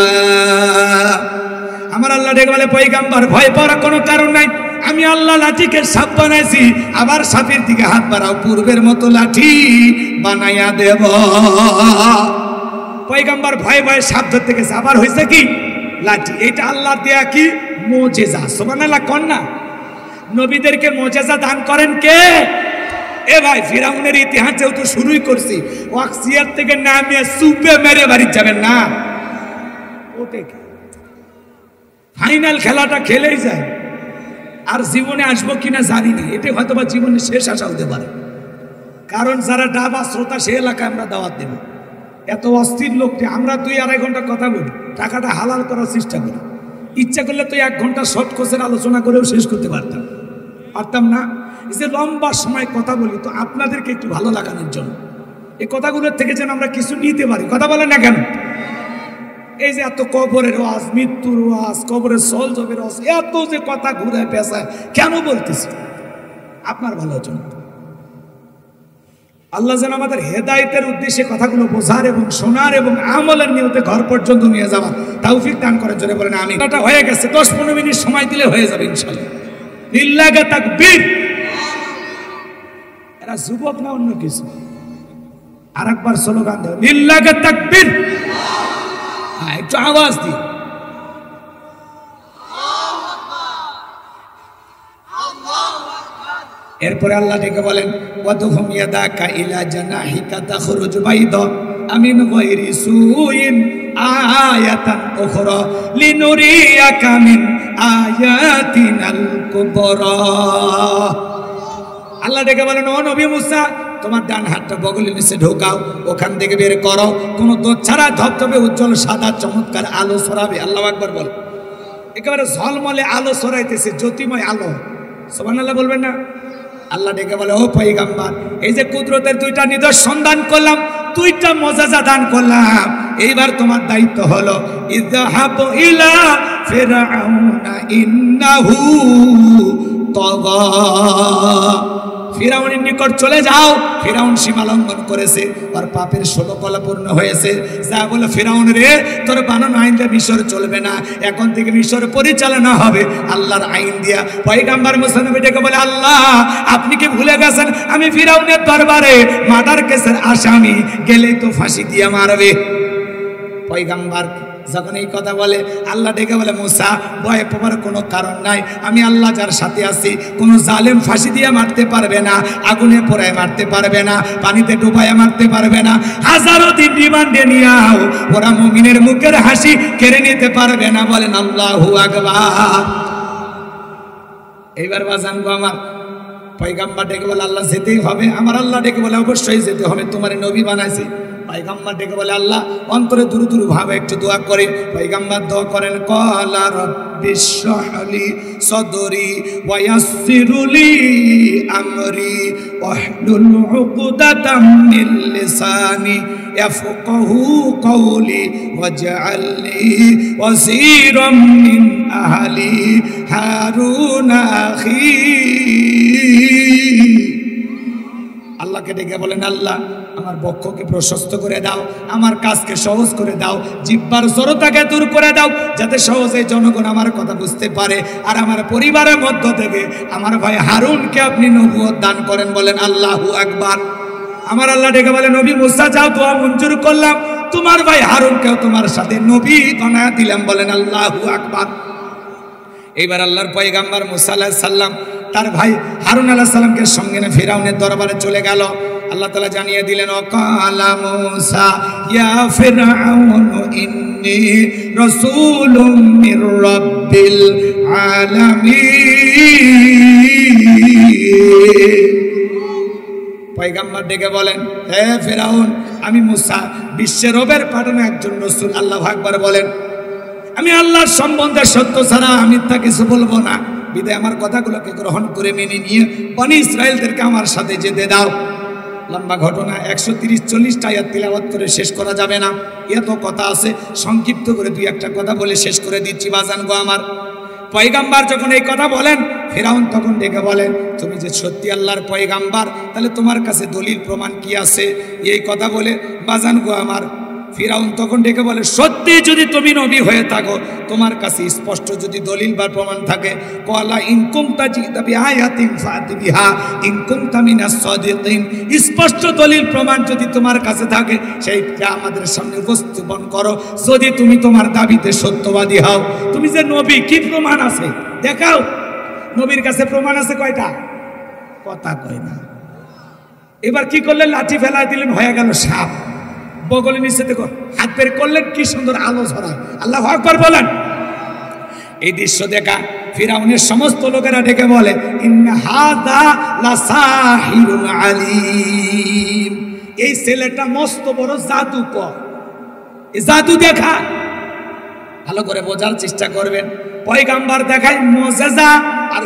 আমার আল্লাহ ডেকে বলে পয়গাম্বর ভয় পাওয়ার কোনো কারণ নাই, আমি আল্লাহ লাঠিকে সাপ বানাইছি, আবার সাপের দিকে হাত বাড়াও, পূর্বের মতো লাঠি বানাইয়া দেব। পয়গাম্বর ভয়ে ভয়ে সাপ ধরতে গেছে, আবার হয়েছে কি লাঠি। এটা আল্লাহ দেয়া কি মুজিজা। সুবহানাল্লাহ কোন না? নবীদেরকে মুজিজা দান করেন কে? এ ভাই ফিরাউনের ইতিহাস যেহেতু শুরুই করছি, ওয়াক্সিয়ার থেকে নামিয়ে সুপে মেরে বাড়ি যাবেন না, ওটা ফাইনাল খেলাটা খেলেই যায়। আর জীবনে আসবো কিনা জানি না, এটা হয়তো বা জীবনের শেষ আশা হতে পারে। কারণ যারা ডাবা শ্রোতা সে এলাকায় আমরা দাওয়াত দেব। এত অস্থির লোকটি আমরা 2-2.5 ঘন্টা কথা বলি, টাকাটা হালাল করার চেষ্টা করি। ইচ্ছা করলে তো 1 ঘন্টা শর্ট কোর্সের আলোচনা করেও শেষ করতে পারতাম না। এই যে লম্বা সময় কথা বলি তো আপনাদেরকে একটু ভালো লাগানোর জন্য, এই কথাগুলোর থেকে যেন আমরা কিছু নিতে পারি। কথা বলেন না কেন? এই যে এত কবরের ওয়াজ, মৃত্যুর ওয়াজ, কবরের সলজবের ওয়াজ, এত যে কথা ঘুরে পেঁচায় কেন বলতেছি? আপনার ভালোর জন্য। আল্লাহ যেন আমাদের হেদায়েতের উদ্দেশ্যে কথাগুলো বোঝার এবং শোনার এবং আমলের নিয়তে ঘর পর্যন্ত নিয়ে যাওয়ার তৌফিক দান করার জন্য বলেন আমিন। এটা হয়ে গেছে, 10-15 মিনিট সময় দিলে হয়ে যাবে ইনশাআল্লাহ। লিল্লাহি তাকবীর। এরা যুবক না অন্য কিছু? আরেকবার স্লোগান দাও, লিল্লাহি তাকবীর। হ্যাঁ, একটু আওয়াজ দিও। এরপরে আল্লাহ ডেকে বলেন ওয়াদহুম ইয়াদাকা ইলা জানাহিকা তাখরুজ বাইদা মিন গায়রি সুইন আয়াতান উখরা লিনুরিয়াকা মিন আয়াতিনাল কুবরা। আল্লাহ ডেকে বলেন ও নবী মুসা, তোমার ডান হাতটা বগলের নিচে ঢোকাও, ওখান থেকে বের করো, কোনো দোষ ছাড়া ধবধবে উজ্জ্বল সাদা চমৎকার আলো ছড়াবে। আল্লাহু আকবার বল। একেবারে ঝলমলে আলো ছড়াইতেছে, জ্যোতিময় আলো। সুবহানাল্লাহ বলবেন না? আল্লাহ ডেকে বলে ও পয়গাম্বর, এই যে কুদরতের 2টা নিদর্শন দান করলাম, 2টা মুজিজা দান করলাম, এইবার তোমার দায়িত্ব হলো ইযহাবু ইলা ফিরআউনা ইন্নাহু তাগা। ফিরাউনের নিকট চলে যাও। ফিরাউন সীমা লঙ্ঘন করেছে, আর পাপের 16 কলা পূর্ণ হয়েছে। যা বলে ফিরাউন রে, তোর বানানো আইন দিয়ে মিশর চলবে না, এখন থেকে মিশর পরিচালনা হবে আল্লাহর আইন দিয়া। পয়গাম্বর মুসা নবী ডেকে বলে আল্লাহ আপনি কি ভুলে গেছেন আমি ফিরাউনের দরবারে মার্ডার কেসের আসামি, গেলেই তো ফাঁসি দিয়ে মারবে। পয়গাম্বর যখন এই কথা বলে আল্লাহ ডেকে বলে মুসা ভয় পাওয়ার কোনো কারণ নাই, আমি আল্লাহ যার সাথে আছি, কোনো জালেম ফাঁসি দিয়ে মারতে পারবে না, আগুনে পোড়ায় মারতে পারবে না, পানিতে ডুবায় মারতে পারবে না, হাজারো দিন রিমান্ডে নিয়াও ওরা মুমিনের মুখের হাসি কেড়ে নিতে পারবে না। বলেন আল্লাহু আকবার। এইবার বাজানগো আমার পয়গাম্বর ডেকে বলে আল্লাহ যেতেই হবে। আমার আল্লাহ ডেকে বলে অবশ্যই যেতে হবে, তোমার নবী বানাইছি। পয়গাম্বর ডেকে বলে আল্লাহ অন্তরে দুরু দুরু ভাবে একটু দোয়া করে। পয়গাম্বর দোয়া করেন ক্বালা রাব্বিশ শাহলি সাদরি ওয়া ইয়াসসিরলি আমরি ওয়াহলুল উকদাতাম মিন লিসানি ইয়াফকাহু কওলি ওয়াজআলনি ওয়াজিরাম মিন আহলি হারুন আখি। আল্লাহকে ডেকে বলেন আল্লাহ আমার বক্ষকে প্রশস্ত করে দাও, আমার কাজকে সহজ করে দাও, জিহ্বার জড়তাকে দূর করে দাও, যাতে সহজে জনগণ আমার কথা বুঝতে পারে। আর আমার পরিবারের মধ্য থেকে আমার ভাই হারুনকে আপনি নবুয়ত দান করেন। বলেন আল্লাহু আকবার। আমার আল্লাহ ডেকে বলে নবী মুসা যাও, দোয়া মঞ্জুর করলাম, তোমার ভাই হারুনকেও তোমার সাথে নবী বানায়া দিলাম। বলেন আল্লাহু আকবার। এইবার আল্লাহর পয়গাম্বর মুসা আলাইহিস সালাম তার ভাই হারুন আলাইহিস সালামকে সঙ্গে নিয়ে ফিরাউনের দরবারে চলে গেল। আল্লাহ তাআলা জানিয়ে দিলেন ওয়াকালা মুসা ইয়া ফিরআউন ইন্নী রাসূলুম মির রাব্বিল আলামিন। পয়গাম্বর ডেকে বলেন হে ফিরাউন, আমি মুসা বিশ্বের রবের পাঠানো একজন রাসূল। আল্লাহু আকবার বলেন। আমি আল্লাহর সম্বন্ধে সত্য ছাড়া মিথ্যা কিছু বলবো না, বিধায় আমার কথাগুলোকে গ্রহণ করে মেনে নিয়ে বনি ইসরায়েলদেরকে আমার সাথে যেতে দাও। লম্বা ঘটনা, 130-40টা আয়াত তিলাওয়াত করে শেষ করা যাবে না, এত কথা আছে। সংক্ষিপ্ত করে 2-1টা কথা বলে শেষ করে দিচ্ছি বাজানগো আমার। পয়গাম্বর যখন এই কথা বলেন, ফিরাউন তখন ডেকে বলেন তুমি যে সত্যি আল্লাহর পয়গাম্বর, তাহলে তোমার কাছে দলিল প্রমাণ কি আছে? এই কথা বলে বাজানগো আমার ফিরাউন তখন ডেকে বলে, সত্যি যদি তুমি নবী হয়ে থাকো, তোমার কাছে স্পষ্ট যদি দলিল বা প্রমাণ থাকে, ক্বালা ইন কুনতা জিতা বিআয়াতিন ফাতি বিহা ইন কুনতা মিনাস সাদিকিন, স্পষ্ট দলিল প্রমাণ যদি তোমার কাছে থাকে সেইটা আমাদের সামনে উপস্থাপন করো, যদি তুমি তোমার দাবিতে সত্যবাদী হও। তুমি যে নবী, কি প্রমাণ আছে দেখাও। নবীর কাছে প্রমাণ আছে কয়টা? কথা কয় না। এবার কি করলেন? লাঠি ফেলাই দিলেন, হয়ে গেল সাপ। বগলে নিচে দেখো হাত বের করলেন, কি সুন্দর আলো ছড়ায়। আল্লাহু আকবার বলেন। এই দৃশ্য দেখা ফিরাউনের সমস্ত লোকেরা ডেকে বলে, ইন্না হাযা লাসাহিরুন আলীম, এই ছেলেটা মস্ত বড় জাদুকর। এই জাদু দেখা ভালো করে বোঝার চেষ্টা করবেন। পয়গাম্বার দেখায় মুজিজা, আর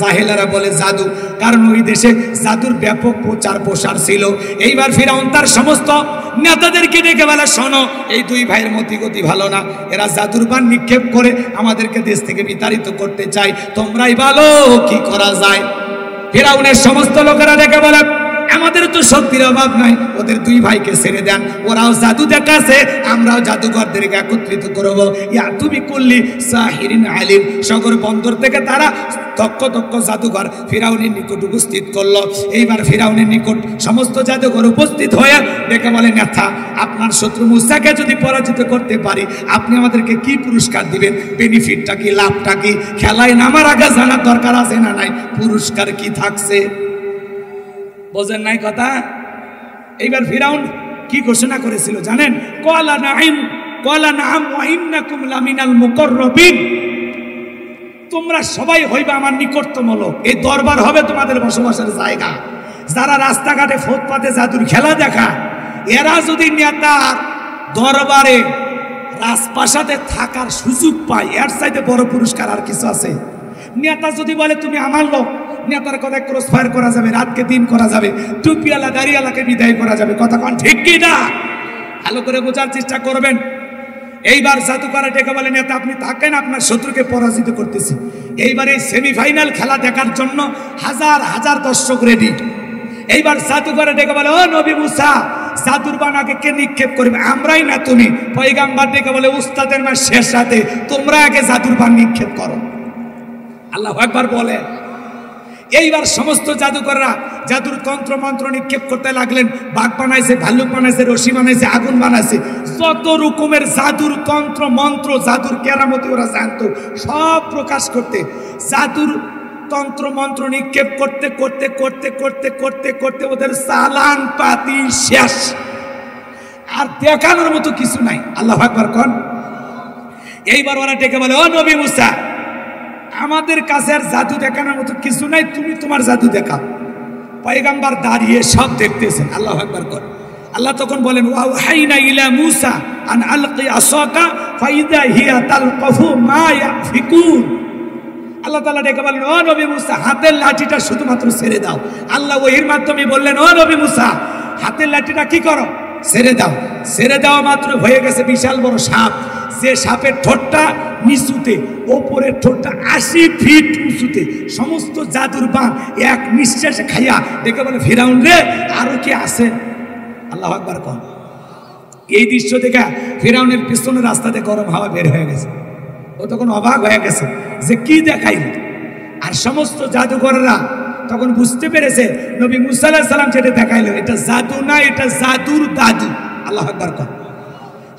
জাহেলারা বলে জাদু, কারণ ওই দেশে জাদুর ব্যাপক প্রচার প্রসার ছিল। এইবার ফিরাউন তার সমস্ত নেতাদেরকে ডেকে বলে, শোনো, এই দুই ভাইয়ের মতিগতি ভালো না, এরা জাদুর বান নিক্ষেপ করে আমাদেরকে দেশ থেকে বিতাড়িত করতে চায়, তোমরাই বলো কি করা যায়। ফিরাউনের সমস্ত লোকেরা ডেকে বলে, আমাদের তো শক্তির অভাব নাই, ওদের দুই ভাইকে ছেড়ে দেন, ওরাও জাদু দেখাছে, আমরাও জাদুঘরদেরকে একত্রিত করবো। ইয়া তুমি করলি সাহিরিন আলিম, সাগর বন্দর থেকে তারা দক্ষ দক্ষ জাদুঘর ফিরাউনের নিকট উপস্থিত করলো। এইবার ফিরাউনের নিকট সমস্ত জাদুঘর উপস্থিত হয়ে ডেকে বলে, নেতা, আপনার শত্রু মুসাকে যদি পরাজিত করতে পারি, আপনি আমাদেরকে কি পুরস্কার দিবেন? বেনিফিটটা কি, লাভটা কি? খেলায় নামার আগে জানার দরকার আছে না নাই? পুরস্কার কি থাকছে? বোঝেন নাই কথা? এইবার ফিরাউন কি ঘোষণা করেছিল জানেন? ক্বালা নাআম ওয়া ইন্নাকুম লামিনাল মুকাররাবিন, তোমরা সবাই হইবা আমার নিকটতম লোক, এই দরবার হবে তোমাদের বসবাসের জায়গা। যারা রাস্তাঘাটে ফুটপাতে জাদুর খেলা দেখা, এরা যদি নেতার দরবারে রাজপ্রাসাদে থাকার সুযোগ পায়, এর চাইতে বড় পুরস্কার আর কিছু আছে? নেতা যদি বলে তুমি আমার লোক, নেতার কথা ক্রস ফায়ার করা যাবে, রাতকে দিন করা যাবে, টুপিওয়ালা দাড়িওয়ালাকে বিদায় করা যাবে। কথা কোন ঠিক কি না? ভালো করে বোঝার চেষ্টা করবেন। এইবার জাদুকরা ডেকে বলে, নেতা আপনি থাকেন, আপনার শত্রুকে পরাজিত করতেছি। এইবার এই সেমিফাইনাল খেলা দেখার জন্য হাজার হাজার দর্শক রেডি। এইবার জাদুকরা ডেকে বলে, ও নবী মুসা, জাদুর বান আগে কে নিক্ষেপ করবে? আমরাই না তুমি? পয়গাম্বার ডেকে বলে, উস্তাদের মা শেষ রাতে তোমরা আগে জাদুর বান নিক্ষেপ করো। আল্লাহু আকবার বলে। এইবার সমস্ত জাদুকররা জাদুর তন্ত্র মন্ত্র নিক্ষেপ করতে লাগলেন। বাঘ বানাইছে, ভাল্লুক বানাইছে, রশি বানাইছে, আগুন বানাইছে, যত রকমের জাদুর তন্ত্র মন্ত্র, জাদুর কেরামতি ওরা জানতো, সব প্রকাশ করতে জাদুর তন্ত্র মন্ত্র নিক্ষেপ করতে করতে করতে করতে করতে করতে ওদের চালান পাতি শেষ, আর দেখানোর মতো কিছু নাই। আল্লাহু আকবার কোন। এইবার ওরা ডেকে বলে, ও নবী মুসা, আমাদের কাছে আর জাদু দেখানোর মতো কিছু নাই, তুমি তোমার জাদু দেখাও। পয়গাম্বার দাঁড়িয়ে সব দেখতেছেন। আল্লাহু আকবার কর। আল্লাহ তখন বলেন, ওয়াহাইনা ইলা মুসা আন আলকি আসাকা ফাইদা হিয়া তালকাফু মা ইয়াফিকুন। আল্লাহ তাআলা ডেকে বলেন, ও নবী মুসা, হাতের লাঠিটা শুধুমাত্র ছেড়ে দাও। আল্লাহ ওহীর মাধ্যমে বললেন, ও নবী মুসা, হাতের লাঠিটা কি করো? ছেড়ে দাও। ছেড়ে দেওয়া মাত্র হয়ে গেছে বিশাল বড় সাপ। যে সাপের ঠোঁটটা নিচুতে, ওপরের ঠোঁটটা 80 ফিট উঁচুতে, সমস্ত জাদুর বান এক নিঃশ্বাসে খাইয়া ডেকে বলে, ফিরাউন রে, আরো কি আছে? আল্লাহু আকবার কোন। এই দৃশ্য দেখে ফিরাউনের পিছনের রাস্তাতে গরম হাওয়া বের হয়ে গেছে। ও তখন অবাক হয়ে গেছে যে কি দেখাইল। আর সমস্ত জাদুকররা তখন বুঝতে পেরেছে নবী মুসা আলাইহিস সালাম যেটা দেখাইলো এটা জাদু না, এটা জাদুর দাদু। আল্লাহু আকবার কোন।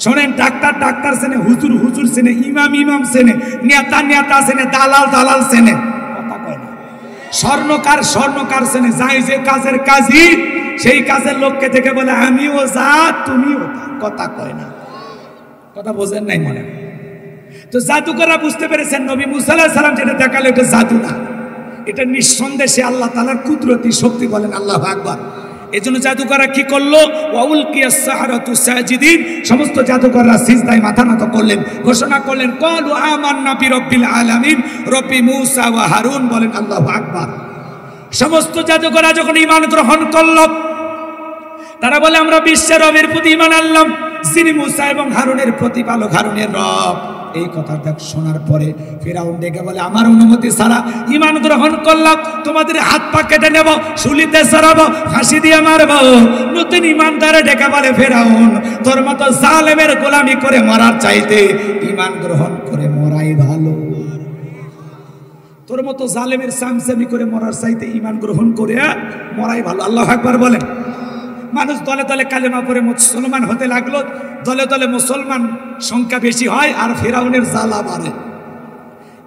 শোনেন, ডাক্তার ডাক্তার চেনে, হুজুর হুজুর চেনে, ইমাম ইমাম চেনে, নেতা নেতা চেনে, দালাল দালাল চেনে। কথা কয় না। স্বর্ণকার স্বর্ণকার চেনে। যাই যে কাজের কাজী, সেই কাজের লোককে দেখে বলে, আমিও যা তুমিও তা। কথা কয় না। কথা বোঝেন নাই মনে। তো জাদুকররা বুঝতে পেরেছেন নবী মুসা আলাইহিস সালাম যেটা দেখালো এটা জাদু না, এটা নিঃসন্দেহে আল্লাহ তাআলার কুদরতি শক্তি। বলেন আল্লাহু আকবার। এজন্য জাদুকররা কি করলো? ওয়াউলকিয়াস সাহারাতু সাজিদিন, সমস্ত জাদুকররা সিজদায় মাথা নত করলেন, ঘোষণা করলেন, ক্বালু আমান্না বিরাব্বিল আলামিন, রব্বি মুসা ওয়া হারুন। বলেন আল্লাহু আকবার। সমস্ত জাদুকররা যখন ঈমান গ্রহণ করল, তারা বলে, আমরা বিশ্বের রবের প্রতি ঈমান আনলাম, যিনি মুসা এবং হারুনের প্রতিপালক, হারুনের রব। এই কথা দেখ শোনার পরে ফিরাউন ডেকে বলে আমার অনুমতি ছাড়া ঈমান গ্রহণ করলাম, তোমাদের হাত পা কেটে নেব, শুলিতে চড়াবো, ফাঁসি দিয়ে মারবো। নতুন ঈমানদারে ডেকে বলে ফিরাউন তোর মতো জালেমের গোলামি করে মরার চাইতে ঈমান গ্রহণ করে মরাই ভালো। তোর মতো জালেমের সামসামি করে মরার চাইতে ঈমান গ্রহণ করে মরাই ভালো। আল্লাহু আকবার বলেন। মানুষ দলে দলে কালেমা পড়ে মুসলমান হতে লাগলো, দলে দলে মুসলমান সংখ্যা বেশি হয় আর ফিরাউনের জ্বালা বাড়ে।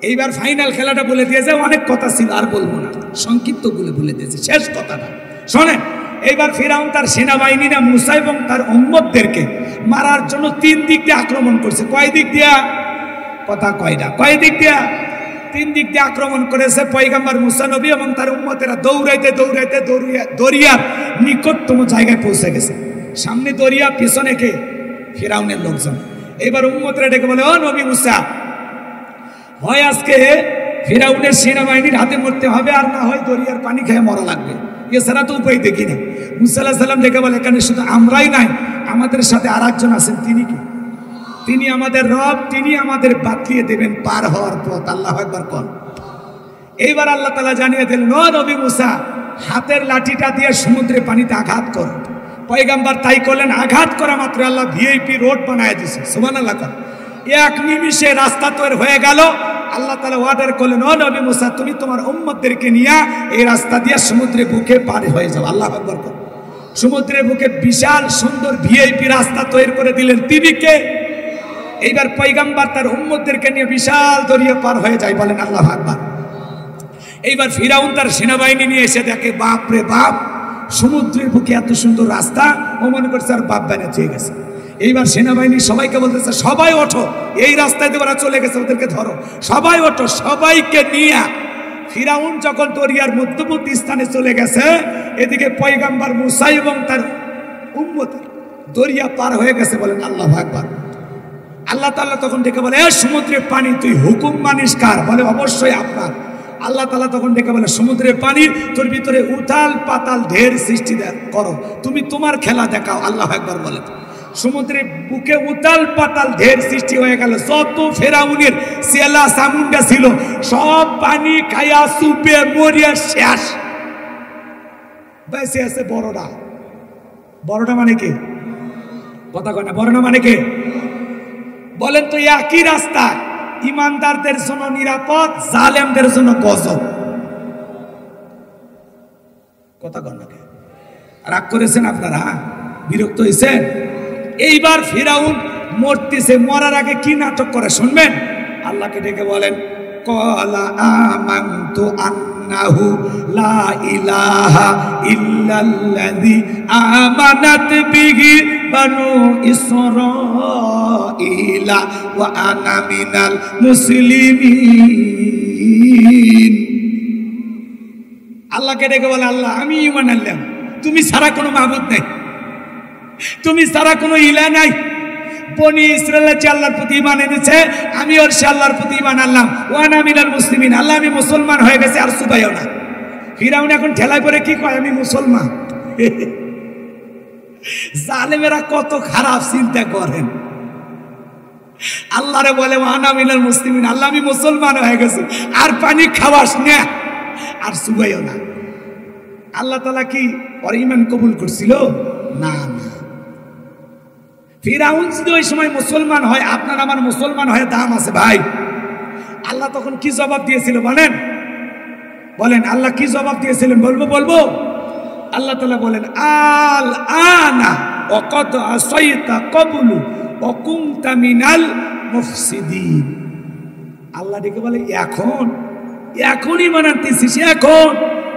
এইবার ফাইনাল খেলাটা বলে দিয়েছে, অনেক কথা ছিল আর বলবো না, সংক্ষিপ্ত বলে দিয়েছে শেষ কথাটা শোনেন। এইবার ফিরাউন তার সেনাবাহিনীরা মুসা এবং তার উম্মতদেরকে মারার জন্য 3 দিক দিয়ে আক্রমণ করছে। কয় দিক দিয়া? কথা কয়টা? কয় দিক দিয়া? 3 দিক দিয়ে আক্রমণ করেছে। পয়গম্বর মুসা নবী এবং তার উম্মতেরা দৌড়াইতে দৌড়াইতে দরিয়ার নিকটতম জায়গায় পৌঁছে গেছে। সামনে দরিয়া, পিছনে কে? ফিরাউনের লোকজন। এবার উম্মতেরা ডেকে বলে ও নবী মুসা, হয় আজকে ফিরাউনের সেনাবাহিনীর হাতে মরতে হবে আর না হয় দরিয়ার পানি খেয়ে মরা লাগবে, এছাড়া তো উপায় দেখি না। মুসা আলাইহিস সালাম ডেকে বলে এখানে শুধু আমরাই নাই, আমাদের সাথে আর একজন আছেন। তিনি কি? তিনি আমাদের রব, তিনি আমাদের বাতলিয়ে দেবেন পার হওয়ার পথ। আল্লাহু আকবার কোন। এইবার আল্লাহ তাআলা জানিয়ে দিলেন ও নবী মুসা, হাতের লাঠিটা দিয়ে সমুদ্রের পানিতে আঘাত করো। পয়গম্বর তাই করলেন। আঘাত করা মাত্র আল্লাহ ভিআইপি রোড বানায় দিয়েছে। সুবহানাল্লাহ। এক নিমিষে রাস্তা তৈরি হয়ে গেল। আল্লাহ তাআলা অর্ডার করলেন ও নবী মুসা, তুমি তোমার উম্মতদেরকে নিয়ে এই রাস্তা দিয়ে সমুদ্রের বুকে পার হয়ে যাও। আল্লাহু আকবার কোন। সমুদ্রের বুকে বিশাল সুন্দর ভিআইপি রাস্তা তৈরি করে দিলেন। তিনি কে? এইবার পয়গম্বর তার উম্মতদেরকে নিয়ে বিশাল দরিয়া পার হয়ে যায়। বলেন আল্লাহু আকবার। এইবার ফিরাউন তার সেনাবাহিনী নিয়ে এসে দেখে বাপ রে বাপ, সমুদ্রের বুকে এত সুন্দর রাস্তা। ও মনে করছে আর বাপ বানিয়ে চেয়ে গেছে। এইবার সেনাবাহিনী সবাইকে বলতেছে সবাই ওঠো, এই রাস্তায় ওরা চলে গেছে, ওদেরকে ধরো, সবাই ওঠো। সবাইকে নিয়ে ফিরাউন যখন দরিয়ার মধ্যবর্তী স্থানে চলে গেছে, এদিকে পয়গম্বর মুসা এবং তার উম্মত দরিয়া পার হয়ে গেছে। বলেন আল্লাহু আকবার। আল্লাহ তাআলা তখন ডেকে বলে সমুদ্রের পানি তুই হুকুম মানিস কার? বলে অবশ্যই আপনার। আল্লাহ তাআলা তখন ডেকে বলে সমুদ্রের পানি তোর ভিতরে উথাল পাতাল ঢের সৃষ্টি করো, তুমি তোমার খেলা দেখাও। আল্লাহু আকবার বলে। সমুদ্রের বুকে উতাল পাতাল ঢের সৃষ্টি হয়ে গেল। যত ফেরাউনের সেলা সামুন্ডা ছিল সব পানি খাইয়া সুপে মরিয়া শেষ। বেঁচে আছে বড়টা। বড়টা মানে কি? কথা কয় না। বড়টা মানে কি? বলেন তো। একই রাস্তা, ইমানদারদের জন্য নিরাপদ, জালেমদের জন্য গজব। কথা কয় না। রাগ করেছেন আপনারা? বিরক্ত হয়েছেন? এইবার ফিরাউন মরতেছে, মরার আগে কি নাটক করে শুনবেন। আল্লাহকে ডেকে বলেন ক্বালা আমানতু আন্নাহু লা ইলাহা ইল্লাল্লাযী আমানাত বিহি বানু ইসরাঈলা ওয়া আনা মিনাল মুসলিমিন। আল্লাহকে ডেকে বলে আল্লাহ আমি ঈমান আনলাম, তুমি ছাড়া কোনো মাবুদ নাই, তুমি ছাড়া কোনো ইলা নাই। বনি ইসরাইল যে আল্লাহর প্রতি ঈমান এনেছে, আমি ওর সে আল্লাহর প্রতি ঈমান আনলাম। ওয়া আনা মিনাল মুসলিমিন, আল্লাহ আমি মুসলমান হয়ে গেছে, আর সুবাইও না। ফিরাউন এখন ঠেলায় পড়ে কি কয় আমি মুসলমান। জালেমেরা কত খারাপ চিন্তা করেন। আল্লাহরে বলে ওয়া আনা মিনাল মুসলিমিন, আল্লাহ আমি মুসলমান হয়ে গেছে, আর পানি খাওয়াস না, আর সুবাইও না। আল্লাহ তাআলা কি ওর ঈমান কবুল করছিল? না না। ফিরাউন যদি ওই সময় মুসলমান হয়, আপনার আমার মুসলমান হয়ে দাম আছে ভাই। আল্লাহ তখন কি জবাব দিয়েছিল বলেন? বলেন আল্লাহ কি জবাব দিয়েছিলেন? বলবো। আল্লাহ তাআলা বলেন আল আনা ওয়াকাদ আসাইতা ক্বাবলু ওয়া কুনতা মিনাল মুফসিদিন। আল্লাহ ডেকে বলে এখনই মানতেছিস? এখন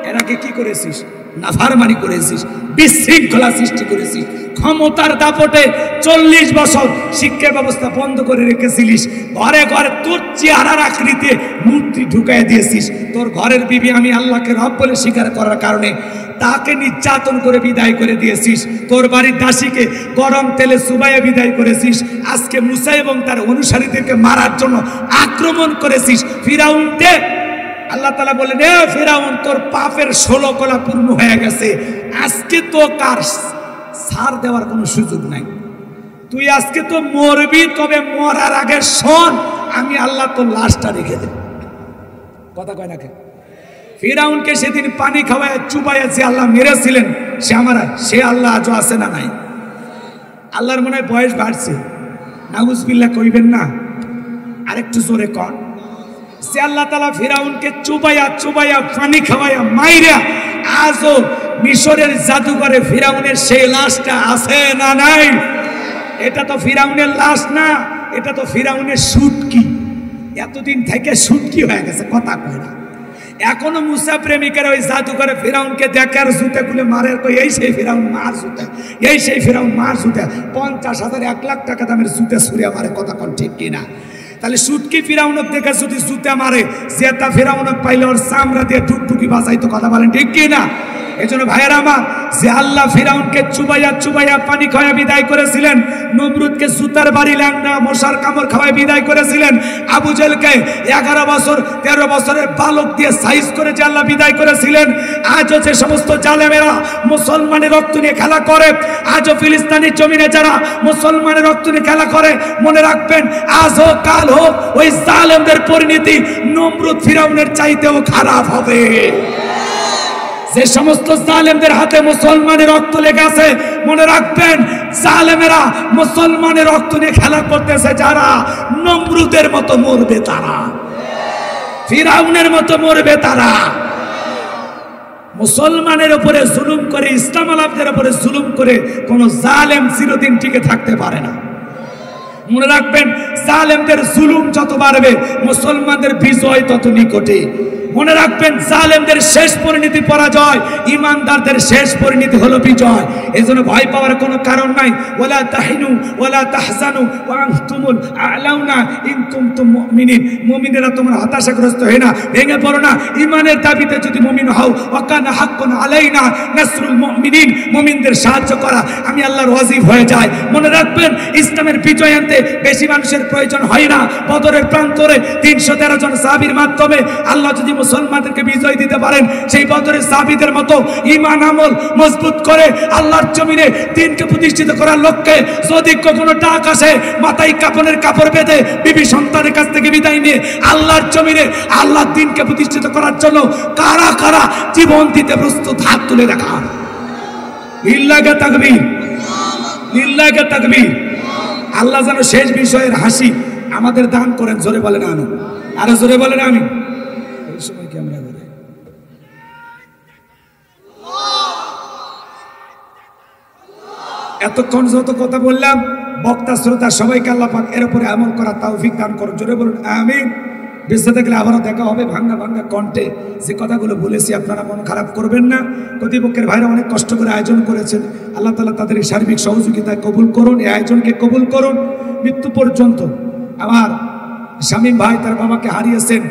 এর আগে কি করেছিস? নাফরমানি করেছিস, বিশৃঙ্খলা সৃষ্টি করেছিস, ক্ষমতার দাপটে 40 বছর শিক্ষা ব্যবস্থা বন্ধ করে রেখেছিলিস, ঘরে ঘরে তোর চেহারার আকৃতিতে মূর্তি ঢুকাই দিয়েছিস, তোর ঘরের বিবি আমি আল্লাহকে রব বলে স্বীকার করার কারণে তাকে নির্যাতন করে বিদায় করে দিয়েছিস, তোর বাড়ির দাসীকে গরম তেলে চুবাইয়ে বিদায় করেছিস, আজকে মুসা এবং তার অনুসারীদেরকে মারার জন্য আক্রমণ করেছিস। ফিরাউন দেখ, আল্লাহ তাআলা বলেন এ ফিরাউন তোর পাপের 16 কলা পূর্ণ হয়ে গেছে, আজকে তো কার ছাড় দেওয়ার কোনো সুযোগ নাই। তুই আজকে তো মরবি, তবে মরার আগে শোন আমি আল্লাহ তোর লাশটা রেখে দেব। কথা কয় না কে? ফিরাউনকে সেদিন পানি খাওয়ায় চুবাইয়া যে আল্লাহ মেরেছিলেন সে আল্লাহ আজও আছে না নাই? আল্লাহর মনে হয় বয়স বাড়ছে, নাউজুবিল্লাহ কইবেন না, আরেকটু জোরে কন। সে আল্লাহ তাআলা ফিরাউনকে চুবাইয়া চুবাইয়া পানি খাওয়াইয়া মাইরা আজও মিশরের জাদুঘরে ফিরাউনের সেই লাশটা আছে না নাই? এটা তো ফিরাউনের লাশ না, এটা তো ফিরাউনের সুটকি। এতদিন থেকে সুটকি হয়ে গেছে, কথা কয় না। এখনো মুসা প্রেমিকের ওই জাদুঘরে ফিরাউনকে দেখে আর জুতে খুলে মারে, এই সেই ফিরাউন মার জুতে, এই সেই ফিরাউন মার জুতে, 50,000 1 লাখ টাকা দামের জুতে ছুঁড়ে মারে, কথা কন ঠিক কিনা? তাহলে সুটকি ফিরাউনক দেখে যদি জুতে মারে, জেতা ফিরাউনক পাইলে ওর চামড়া দিয়ে টুকটুকি বাজাইতো, কথা বলেন ঠিক কিনা? এই জন্য ভাইয়েরা আমার, যে আল্লাহ ফিরাউনকে চুবাইয়া চুবাইয়া পানি খাওয়া বিদায় করেছিলেন, নমরুদকে সুতার বাড়ি ল্যাংড়া মশার কামড় খাওয়ায় বিদায় করেছিলেন, আবু জেলকে 11 বছর 13 বছরের বালক দিয়ে সাইজ করে যে আল্লাহ বিদায় করেছিলেন, আজও যে সমস্ত জালেমেরা মুসলমানের রক্ত নিয়ে খেলা করে, আজও ফিলিস্তিনি জমিনে যারা মুসলমানের রক্ত নিয়ে খেলা করে, মনে রাখবেন আজ হোক কাল হোক ওই জালেমদের পরিণতি নমরুদ ফিরাউনের চাইতেও খারাপ হবে। যে সমস্ত জালেমদের হাতে মুসলমানের রক্ত লেগে আছে, মনে রাখবেন জালেমেরা মুসলমানের রক্ত নিয়ে খেলা করতেছে যারা, নমরুদের মতো মরবে তারা, ফিরাউনের মতো মরবে তারা। মুসলমানের উপরে জুলুম করে, ইসলাম আলাপদের উপরে জুলুম করে কোন জালেম চিরদিন টিকে থাকতে পারে না। মনে রাখবেন জালেমদের জুলুম যত বাড়বে মুসলমানদের বিজয় তত নিকটে। মনে রাখবেন জালেমদের শেষ পরিণতি পরাজয়, ইমানদারদের শেষ পরিণতি হলো বিজয়। এজন্য ভয় পাওয়ার কোনো কারণ নাই। ওয়ালা তাহিনু ওয়ালা তাহজানু ওয়া আনতুমুল আ'লাউনা ইন কুনতুম মুমিনিন। মুমিনেরা তোমরা হতাশাগ্রস্ত হয়ে না, ভেঙে পড়ো না। ইমানের দাবিতে যদি মুমিন হও, ওয়া কানা হাক্কুন আলাইনা নাসরুল মুমিনিন, মুমিনদের সাহায্য করা আমি আল্লাহর ওয়াজিব হয়ে যায়। মনে রাখবেন ইসলামের বিজয় আনতে বেশি মানুষের প্রয়োজন হয় না। বদরের প্রান্তরে 313 জন সাহাবীর মাধ্যমে আল্লাহ যদি মুসলমানদেরকে বিজয় দিতে পারেন, সেই বদরের সাহাবীদের মতো ঈমান আমল মজবুত করে আল্লাহর জমিনে দ্বীনকে প্রতিষ্ঠিত করার লক্ষ্যে যদি কখনো ডাক আসে, মাথায় কাফনের কাপড় বেঁধে বিবি সন্তানের কাছ থেকে বিদায় নিয়ে আল্লাহর জমিনে আল্লাহর দ্বীনকে প্রতিষ্ঠিত করার জন্য কারা কারা জীবন দিতে প্রস্তুত, হাত তুলে দেখা। লিল্লাহি তাকবীর, লিল্লাহি তাকবীর। আল্লাহ যেন শেষ বিষয়ের হাসি আমাদের দান করেন। জোরে বলেন আমিন, আরো জোরে বলেন আমিন। এই সময় কি আমরা বলি এতক্ষণ যত কথা বললাম, বক্তা শ্রোতা সবাইকে আল্লাহ পাক এর উপরে আমল করার তৌফিক দান করুন। জোরে বলুন আমিন। বেঁচে থাকলে আবারও দেখা হবে ভাঙ্গা ভাঙ্গা কণ্ঠে। যে কথাগুলো বলেছি আপনারা মন খারাপ করবেন না। কর্তৃপক্ষের ভাইরা অনেক কষ্ট করে আয়োজন করেছেন, আল্লাহ তাআলা তাদের এই সার্বিক সহযোগিতায় কবুল করুন, এই আয়োজনকে কবুল করুন। মৃত্যু পর্যন্ত আমার শামীম ভাই তার বাবাকে হারিয়েছেন।